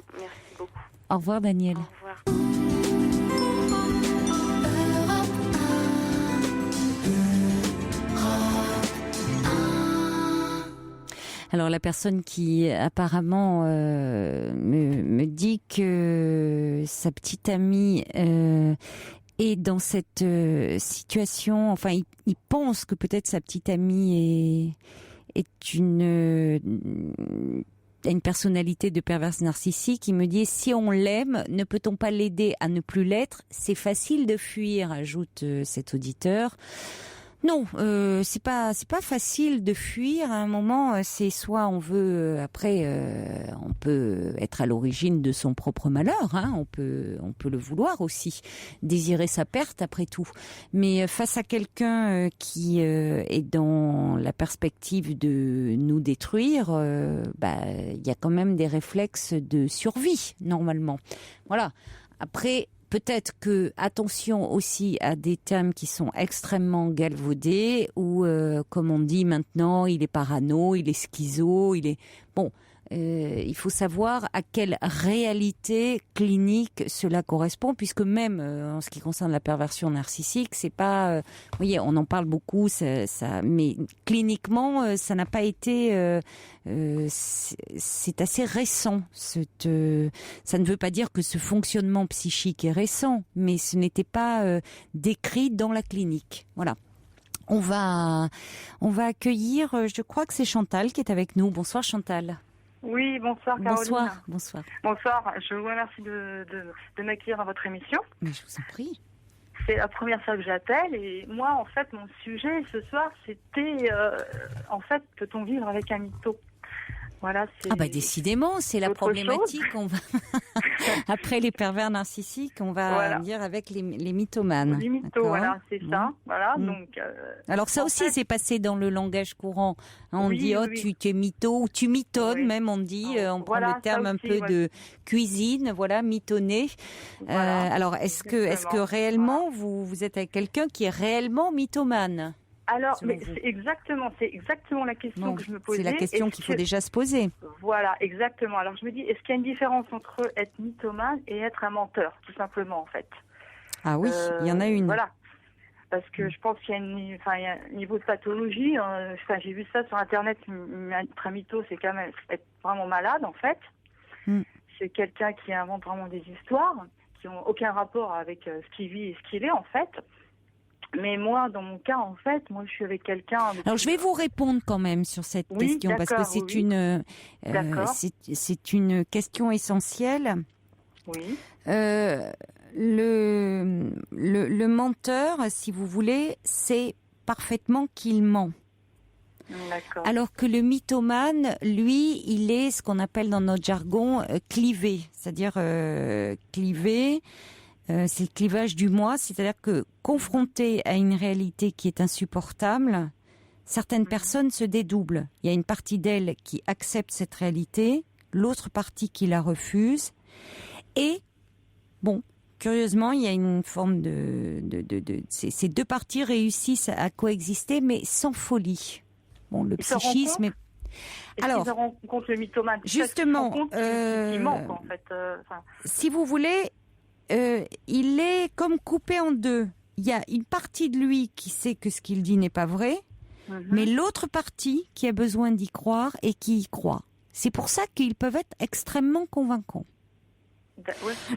S5: beaucoup.
S1: Au revoir, Daniel.
S5: Au revoir.
S1: Alors la personne qui apparemment me dit que sa petite amie est dans cette situation, enfin il pense que peut-être sa petite amie est une personnalité de perverse narcissique. Il me dit, si on l'aime, ne peut-on pas l'aider à ne plus l'être? C'est facile de fuir, ajoute cet auditeur. Non, c'est pas facile de fuir. À un moment, c'est soit on veut, après, on peut être à l'origine de son propre malheur. On peut le vouloir aussi, désirer sa perte après tout. Mais face à quelqu'un qui est dans la perspective de nous détruire, il y a quand même des réflexes de survie normalement. Voilà. Après. Peut-être que, attention aussi à des thèmes qui sont extrêmement galvaudés, où, comme on dit maintenant, il est parano, il est schizo, il est... Bon, il faut savoir à quelle réalité clinique cela correspond, puisque même en ce qui concerne la perversion narcissique, c'est pas... vous voyez, on en parle beaucoup, mais cliniquement, ça n'a pas été... c'est assez récent. Ça ne veut pas dire que ce fonctionnement psychique est récent, mais ce n'était pas décrit dans la clinique. Voilà. On va accueillir, je crois que c'est Chantal qui est avec nous. Bonsoir Chantal.
S7: Oui, bonsoir Caroline.
S1: Bonsoir.
S7: Bonsoir, je vous remercie de m'accueillir dans votre émission.
S1: Mais je vous en prie.
S7: C'est la première fois que j'appelle, et moi, en fait, mon sujet ce soir, c'était, en fait, peut-on vivre avec un mytho ? Voilà,
S1: décidément, c'est la problématique. On va après les pervers narcissiques, on va dire avec les mythomanes.
S7: Les mythos, voilà, c'est ça. Voilà, donc.
S1: Alors ça aussi, c'est passé dans le langage courant. On dit tu es mytho ou tu mitonnes, même on dit. On prend le terme un peu de cuisine, voilà, mitonner. Voilà. Alors est-ce que réellement vous êtes avec quelqu'un qui est réellement mythomane ?
S7: Alors, c'est exactement la question que je me posais.
S1: C'est la question qu'il faut déjà se poser.
S7: Voilà, exactement. Alors, je me dis, est-ce qu'il y a une différence entre être mythomane et être un menteur, tout simplement, en fait ?
S1: Ah oui, il y en a une.
S7: Voilà. Parce que je pense qu'il y a un niveau de pathologie. J'ai vu ça sur Internet. Être un mytho, c'est quand même être vraiment malade, en fait. C'est quelqu'un qui invente vraiment des histoires qui n'ont aucun rapport avec ce qu'il vit et ce qu'il est, en fait. Mais moi, dans mon cas, en fait, moi, je suis avec quelqu'un.
S1: Alors, je vais vous répondre quand même sur cette question parce que c'est c'est une question essentielle.
S7: Oui.
S1: Le menteur, si vous voulez, c'est parfaitement qu'il ment.
S7: D'accord.
S1: Alors que le mythomane, lui, il est ce qu'on appelle dans notre jargon clivé, c'est-à-dire clivé. C'est le clivage du moi, c'est-à-dire que confronté à une réalité qui est insupportable, certaines personnes se dédoublent. Il y a une partie d'elle qui accepte cette réalité, l'autre partie qui la refuse. Et, bon, curieusement, il y a une forme ces deux parties réussissent à coexister, mais sans folie. Bon, le psychisme est...
S7: Alors, se rencontre le mythomane.
S1: Justement,
S7: il manque, en fait.
S1: Si vous voulez... il est comme coupé en deux. Il y a une partie de lui qui sait que ce qu'il dit n'est pas vrai, mais l'autre partie qui a besoin d'y croire et qui y croit. C'est pour ça qu'ils peuvent être extrêmement convaincants.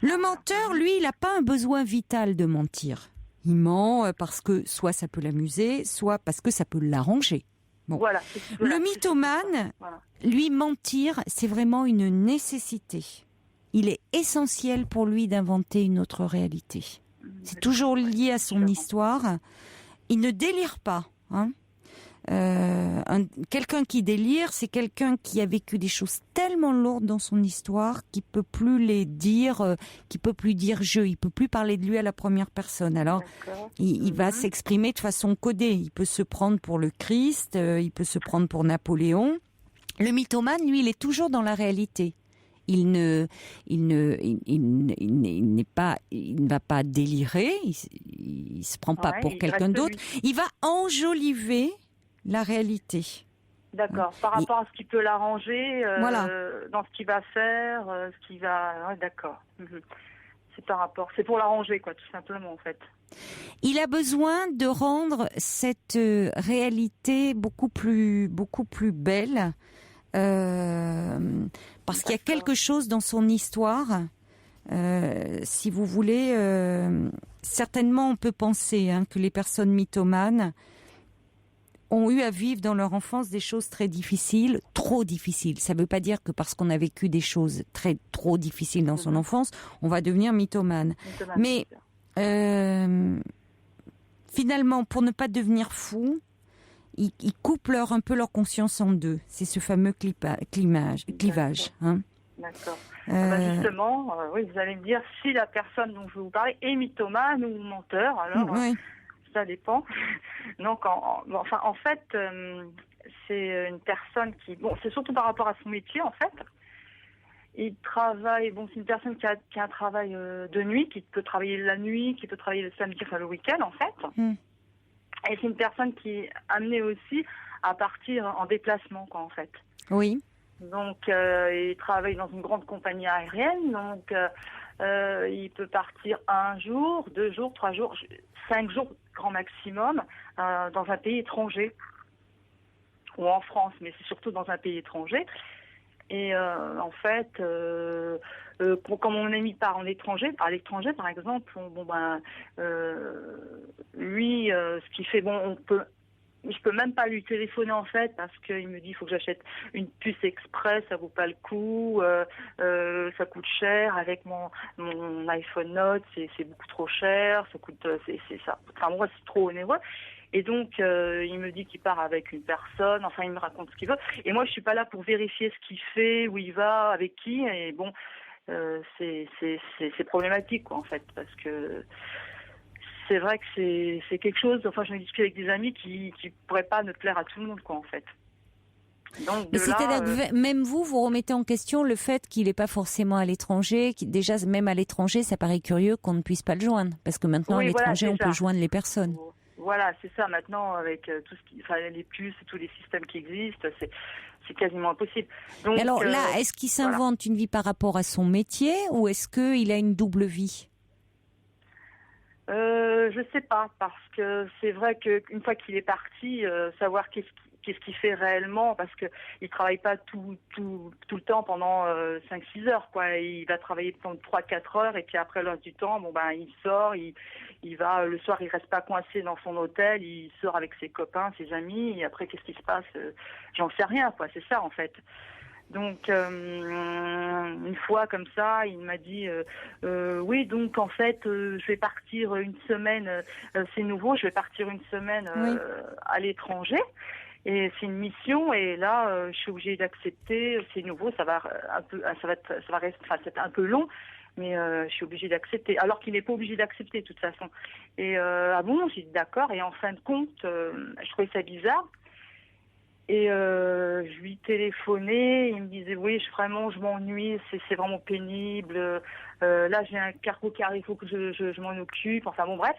S1: Le menteur, lui, il n'a pas un besoin vital de mentir. Il ment parce que soit ça peut l'amuser, soit parce que ça peut l'arranger. Bon. Le mythomane, lui, mentir, c'est vraiment une nécessité. Il est essentiel pour lui d'inventer une autre réalité. C'est toujours lié à son histoire. Il ne délire pas. Quelqu'un qui délire, c'est quelqu'un qui a vécu des choses tellement lourdes dans son histoire qu'il peut plus les dire, qu'il peut plus dire je, il peut plus parler de lui à la première personne. Alors, il va s'exprimer de façon codée. Il peut se prendre pour le Christ, il peut se prendre pour Napoléon. Le mythomane, lui, il est toujours dans la réalité. Il ne va pas délirer, il se prend pas pour quelqu'un d'autre. Il va enjoliver la réalité.
S7: D'accord. Par rapport à ce qui peut l'arranger, dans ce qu'il va faire, ce qu'il va. Ouais, d'accord. C'est par rapport. C'est pour l'arranger, quoi, tout simplement, en fait.
S1: Il a besoin de rendre cette réalité beaucoup plus belle. Parce qu'il y a quelque chose dans son histoire, si vous voulez, certainement on peut penser que les personnes mythomanes ont eu à vivre dans leur enfance des choses très difficiles, trop difficiles. Ça ne veut pas dire que parce qu'on a vécu des choses trop difficiles dans son enfance, on va devenir mythomane. Mais finalement, pour ne pas devenir fou, ils coupent un peu leur conscience en deux. C'est ce fameux clivage.
S7: D'accord. Justement, oui, vous allez me dire si la personne dont je vais vous parler est mythomane ou menteur. Alors, ça dépend. Donc, en fait, c'est une personne qui... Bon, c'est surtout par rapport à son métier, en fait. Il travaille... Bon, c'est une personne qui a un travail de nuit, qui peut travailler la nuit, qui peut travailler le samedi, enfin le week-end, en fait. Et c'est une personne qui est amenée aussi à partir en déplacement, quoi, en fait.
S1: Oui.
S7: Donc, il travaille dans une grande compagnie aérienne. Donc, il peut partir 1 jour, 2 jours, 3 jours, 5 jours, grand maximum, dans un pays étranger. Ou en France, mais c'est surtout dans un pays étranger. Et en fait... quand mon ami part à l'étranger, par exemple, lui, ce qu'il fait, je peux même pas lui téléphoner en fait parce qu'il me dit il faut que j'achète une puce express, ça vaut pas le coup, ça coûte cher avec mon iPhone Note, c'est beaucoup trop cher, ça coûte, c'est ça. Enfin moi c'est trop onéreux. Et donc, il me dit qu'il part avec une personne, enfin il me raconte ce qu'il veut. Et moi je suis pas là pour vérifier ce qu'il fait, où il va, avec qui, et bon. C'est problématique, quoi, en fait, parce que c'est vrai que c'est quelque chose. Enfin, j'en ai discuté avec des amis qui pourraient pas ne plaire à tout le monde, quoi, en fait. Donc,
S1: mais c'est-à-dire que même vous remettez en question le fait qu'il n'est pas forcément à l'étranger. Déjà, même à l'étranger, ça paraît curieux qu'on ne puisse pas le joindre, parce que maintenant, à l'étranger, on peut joindre les personnes.
S7: Voilà, c'est ça. Maintenant, avec tout les puces et tous les systèmes qui existent, c'est quasiment impossible. Donc,
S1: alors là, est-ce qu'il s'invente une vie par rapport à son métier ou est-ce qu'il a une double vie ?
S7: Je sais pas, parce que c'est vrai qu'une fois qu'il est parti, savoir qu'est-ce qu'il fait réellement, parce que il travaille pas tout le temps pendant 5-6 heures, quoi. Il va travailler pendant 3-4 heures, et puis après le reste du temps, il sort, il va le soir, il reste pas coincé dans son hôtel, il sort avec ses copains, ses amis, et après qu'est-ce qui se passe, j'en sais rien, quoi. C'est ça en fait. Donc une fois comme ça, il m'a dit oui, donc en fait je vais partir une semaine, c'est nouveau, je vais partir une semaine à l'étranger. Et c'est une mission, et là je suis obligée d'accepter, c'est nouveau, ça va être un peu long, mais je suis obligée d'accepter, alors qu'il n'est pas obligé d'accepter de toute façon. Et ah bon, j'ai dit d'accord, et en fin de compte, je trouvais ça bizarre. Et je lui téléphonais, il me disait oui, je m'ennuie, c'est vraiment pénible. Là j'ai un carreau-carré, il faut que je m'en occupe. Enfin bon, bref.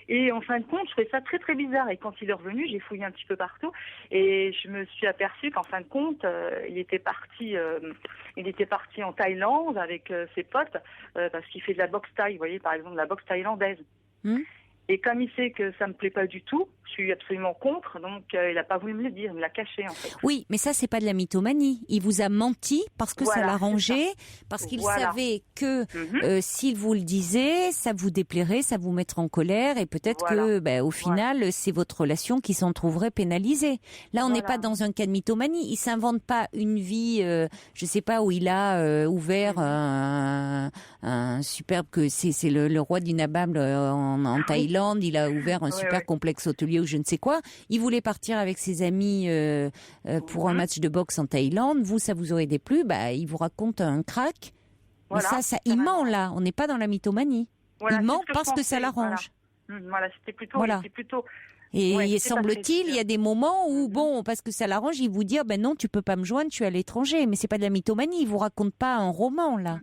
S7: Et en fin de compte, je trouvais ça très très bizarre. Et quand il est revenu, j'ai fouillé un petit peu partout et je me suis aperçue qu'en fin de compte, il était parti en Thaïlande avec ses potes parce qu'il fait de la boxe thaï, vous voyez, par exemple de la boxe thaïlandaise. Et comme il sait que ça me plaît pas du tout, je suis absolument contre, donc il a pas voulu me le dire, il me l'a caché en fait.
S1: Oui, mais ça c'est pas de la mythomanie. Il vous a menti parce que ça l'arrangeait, parce qu'il savait que s'il vous le disait, ça vous déplairait, ça vous mettrait en colère, et peut-être que au final c'est votre relation qui s'en trouverait pénalisée. Là on n'est pas dans un cas de mythomanie. Il s'invente pas une vie, je sais pas, où il a ouvert un superbe, que c'est le roi du nabab en Thaïlande. Il a ouvert un super complexe hôtelier ou je ne sais quoi. Il voulait partir avec ses amis pour un match de boxe en Thaïlande. Vous, ça vous aurait déplu. Il vous raconte un crack. Mais ça, il ment là. On n'est pas dans la mythomanie. Il ment parce que ça l'arrange.
S7: Voilà, c'était plutôt.
S1: Et semble-t-il, il y a des moments où, parce que ça l'arrange, il vous dit non, tu peux pas me joindre, je suis à l'étranger. Mais c'est pas de la mythomanie. Il vous raconte pas un roman là.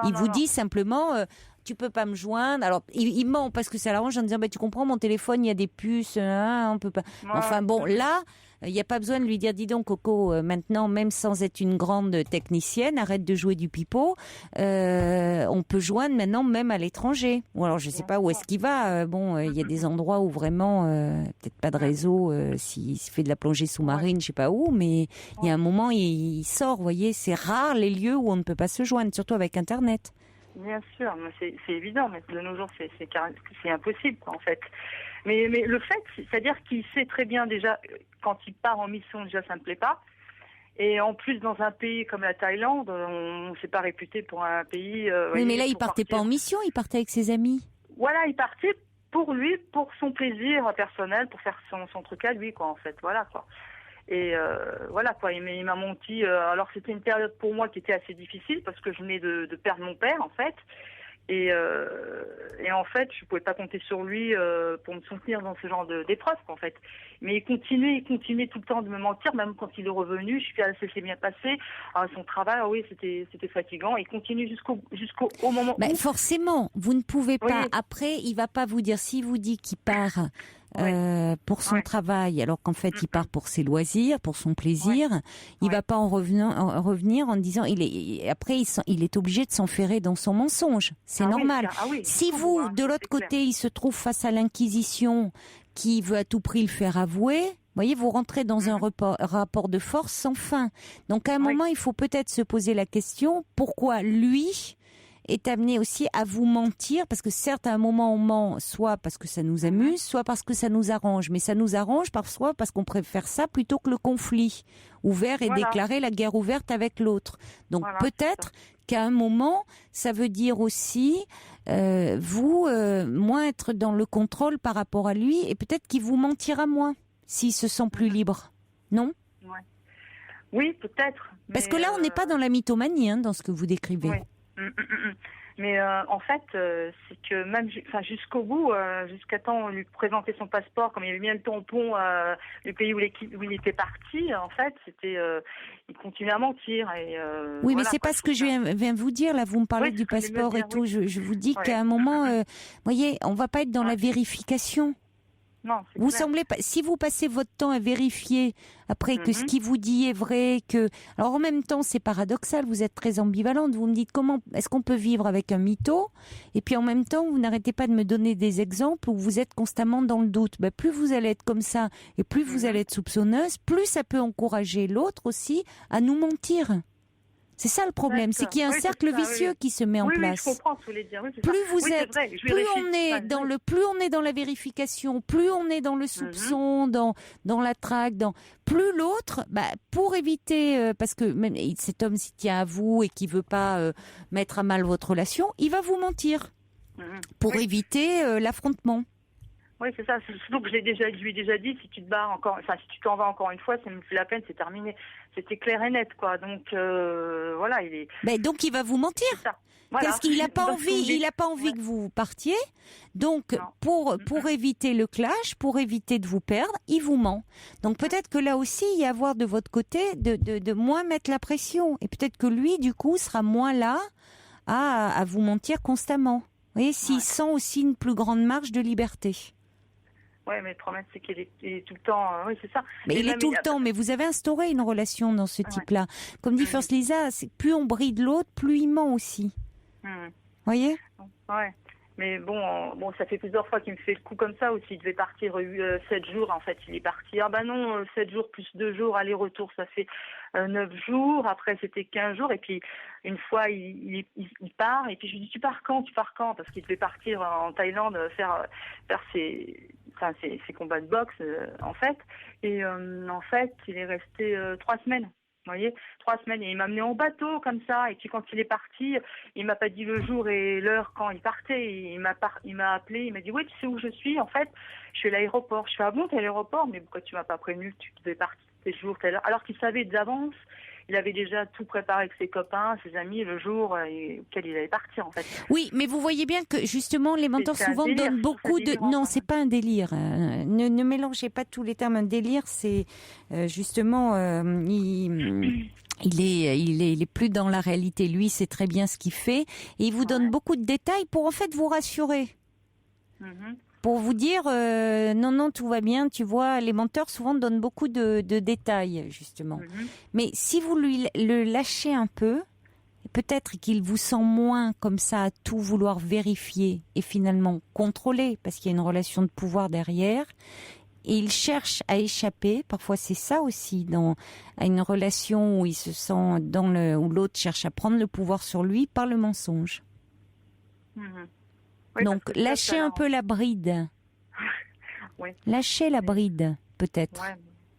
S1: Il vous dit simplement. Tu peux pas me joindre. Alors, il ment parce que ça l'arrange en disant, tu comprends, mon téléphone, il y a des puces, on peut pas. Enfin bon, là, il n'y a pas besoin de lui dire, dis donc, Coco, maintenant, même sans être une grande technicienne, arrête de jouer du pipeau. On peut joindre maintenant même à l'étranger. Ou alors, je sais pas où est-ce qu'il va. Il y a des endroits où vraiment, peut-être pas de réseau, s'il fait de la plongée sous-marine, je sais pas où, mais il y a un moment, il sort, vous voyez. C'est rare les lieux où on ne peut pas se joindre, surtout avec Internet.
S7: Bien sûr, c'est évident, mais de nos jours, c'est impossible, quoi, en fait. Mais le fait, c'est-à-dire qu'il sait très bien déjà, quand il part en mission, déjà, ça me plaît pas. Et en plus, dans un pays comme la Thaïlande, on ne s'est pas réputé pour un pays...
S1: oui, mais là, il partait pas en mission, il partait avec ses amis.
S7: Voilà, il partait pour lui, pour son plaisir personnel, pour faire son truc à lui, quoi, en fait. Voilà, quoi. Et voilà quoi, il m'a menti. Alors c'était une période pour moi qui était assez difficile parce que je venais de perdre mon père en fait. Et en fait, je pouvais pas compter sur lui pour me soutenir dans ce genre d'épreuve en fait. Mais il continuait tout le temps de me mentir, même quand il est revenu. Je suis ça s'est bien passé. Son travail, oui, c'était fatigant. Il continue jusqu'au moment où...
S1: Forcément, vous ne pouvez pas. Oui. Après, il va pas vous dire, s'il vous dit qu'il part pour son travail, alors qu'en fait il part pour ses loisirs, pour son plaisir, il va pas en revenir en disant il est obligé de s'enferrer dans son mensonge. C'est normal. Si vous, de l'autre côté, il se trouve face à l'inquisition qui veut à tout prix le faire avouer, voyez, vous rentrez dans un rapport de force sans fin. Donc à un moment, il faut peut-être se poser la question, pourquoi lui est amené aussi à vous mentir, parce que certes à un moment on ment, soit parce que ça nous amuse, soit parce que ça nous arrange, mais ça nous arrange parfois parce qu'on préfère ça plutôt que le conflit ouvert et déclarer la guerre ouverte avec l'autre. Donc peut-être qu'à un moment ça veut dire aussi moins être dans le contrôle par rapport à lui, et peut-être qu'il vous mentira moins s'il se sent plus libre, non?
S7: Oui, peut-être.
S1: Parce que là on n'est pas dans la mythomanie dans ce que vous décrivez.
S7: Mais en fait, c'est que même jusqu'au bout, jusqu'à temps on lui présentait son passeport, comme il avait mis le tampon, le pays où il était parti, en fait, c'était, il continuait à mentir. Et,
S1: oui, mais c'est pas ce que je viens vous dire là. Vous me parlez du passeport et tout. Je vous dis qu'à un moment, voyez, on va pas être dans la vérification.
S7: Non, c'est
S1: vous
S7: clair.
S1: semblez pas. Si vous passez votre temps à vérifier après que ce qu'il vous dit est vrai, alors en même temps c'est paradoxal, vous êtes très ambivalente. Vous me dites comment est-ce qu'on peut vivre avec un mytho, et puis en même temps vous n'arrêtez pas de me donner des exemples où vous êtes constamment dans le doute. Plus vous allez être comme ça et plus vous allez être soupçonneuse, plus ça peut encourager l'autre aussi à nous mentir. C'est ça le problème, c'est qu'il y a un cercle vicieux qui se met en place.
S7: Oui, je comprends ce que vous voulez dire. Oui,
S1: plus vous êtes, plus on est dans la vérification, plus on est dans le soupçon, dans la traque, plus l'autre, pour éviter, parce que même cet homme s'y tient à vous et qui veut pas mettre à mal votre relation, il va vous mentir pour éviter l'affrontement.
S7: Oui, c'est ça. Surtout que je lui ai déjà dit, si tu te barres encore, enfin, si tu t'en vas encore une fois, c'est même plus la peine, c'est terminé. C'était clair et net, quoi. Donc, voilà, il est.
S1: Donc, il va vous mentir. Voilà. Parce qu'il n'a pas envie que vous partiez. Donc, pour éviter le clash, pour éviter de vous perdre, il vous ment. Donc, peut-être que là aussi, il y a à voir de votre côté de moins mettre la pression. Et peut-être que lui, du coup, sera moins là à vous mentir constamment. Vous voyez, s'il sent aussi une plus grande marge de liberté.
S7: Oui, mais le problème, c'est qu'il est tout le temps... oui, c'est ça.
S1: Mais il est tout le temps, mais vous avez instauré une relation dans ce type-là. Comme dit First Lisa, plus on bride l'autre, plus il ment aussi. Vous voyez ?
S7: Ouais. Mais bon, ça fait plusieurs fois qu'il me fait le coup comme ça, aussi. Il devait partir 7 jours, en fait. Il est parti. Ah non, 7 jours plus 2 jours, aller-retour, ça fait 9 jours. Après, c'était 15 jours. Et puis, une fois, il part. Et puis, je lui dis, tu pars quand ? Parce qu'il devait partir en Thaïlande faire ses combats de boxe, en fait. Et en fait, il est resté 3 semaines. Vous voyez, 3 semaines, et il m'a amené en bateau comme ça. Et puis quand il est parti, il m'a pas dit le jour et l'heure quand il partait. Il m'a appelé, il m'a dit oui, tu sais où je suis. En fait, je suis à l'aéroport. Je fais ah bon, t'es à l'aéroport, mais pourquoi tu m'as pas prévenu que tu devais partir tes jours, telle heure. Alors qu'il savait d'avance. Il avait déjà tout préparé avec ses copains, ses amis, le jour auquel il allait partir, en fait.
S1: Oui, mais vous voyez bien que, justement, les menteurs souvent donnent beaucoup de... Non, c'est pas un délire. Ne mélangez pas tous les termes. Un délire, c'est justement... il est plus dans la réalité. Lui, c'est très bien ce qu'il fait. Et il vous donne beaucoup de détails pour, en fait, vous rassurer. Pour vous dire, non, tout va bien, tu vois, les menteurs souvent donnent beaucoup de détails, justement. Mais si vous le lâchez un peu, peut-être qu'il vous sent moins comme ça à tout vouloir vérifier et finalement contrôler, parce qu'il y a une relation de pouvoir derrière, et il cherche à échapper, parfois c'est ça aussi, à une relation où il se sent où l'autre cherche à prendre le pouvoir sur lui par le mensonge. Oui, donc, lâchez un peu la bride. Lâchez la bride, peut-être.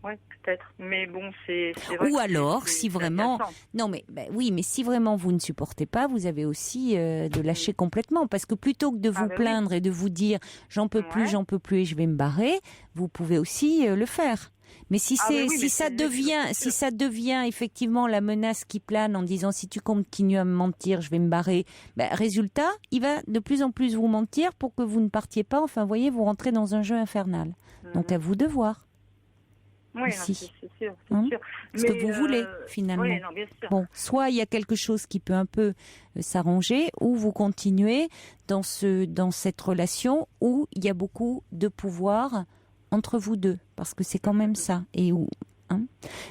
S7: Oui, peut-être. Mais bon, c'est vrai.
S1: Ou alors, si vraiment... Non, mais oui, mais si vraiment vous ne supportez pas, vous avez aussi de lâcher complètement. Parce que plutôt que de vous plaindre et de vous dire « j'en peux plus et je vais me barrer », vous pouvez aussi le faire. Mais si ça devient effectivement la menace qui plane en disant si tu continues à me mentir, je vais me barrer. Résultat, il va de plus en plus vous mentir pour que vous ne partiez pas. Enfin, vous voyez, vous rentrez dans un jeu infernal. Donc à vous de voir.
S7: Oui, c'est sûr, c'est sûr.
S1: Ce que vous voulez finalement.
S7: Oui, non, bien sûr.
S1: Bon, soit il y a quelque chose qui peut un peu s'arranger, ou vous continuez dans cette relation où il y a beaucoup de pouvoir entre vous deux, parce que c'est quand même ça.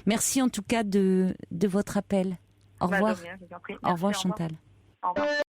S1: Merci en tout cas de votre appel. Au revoir. Au revoir Chantal.
S7: Au revoir.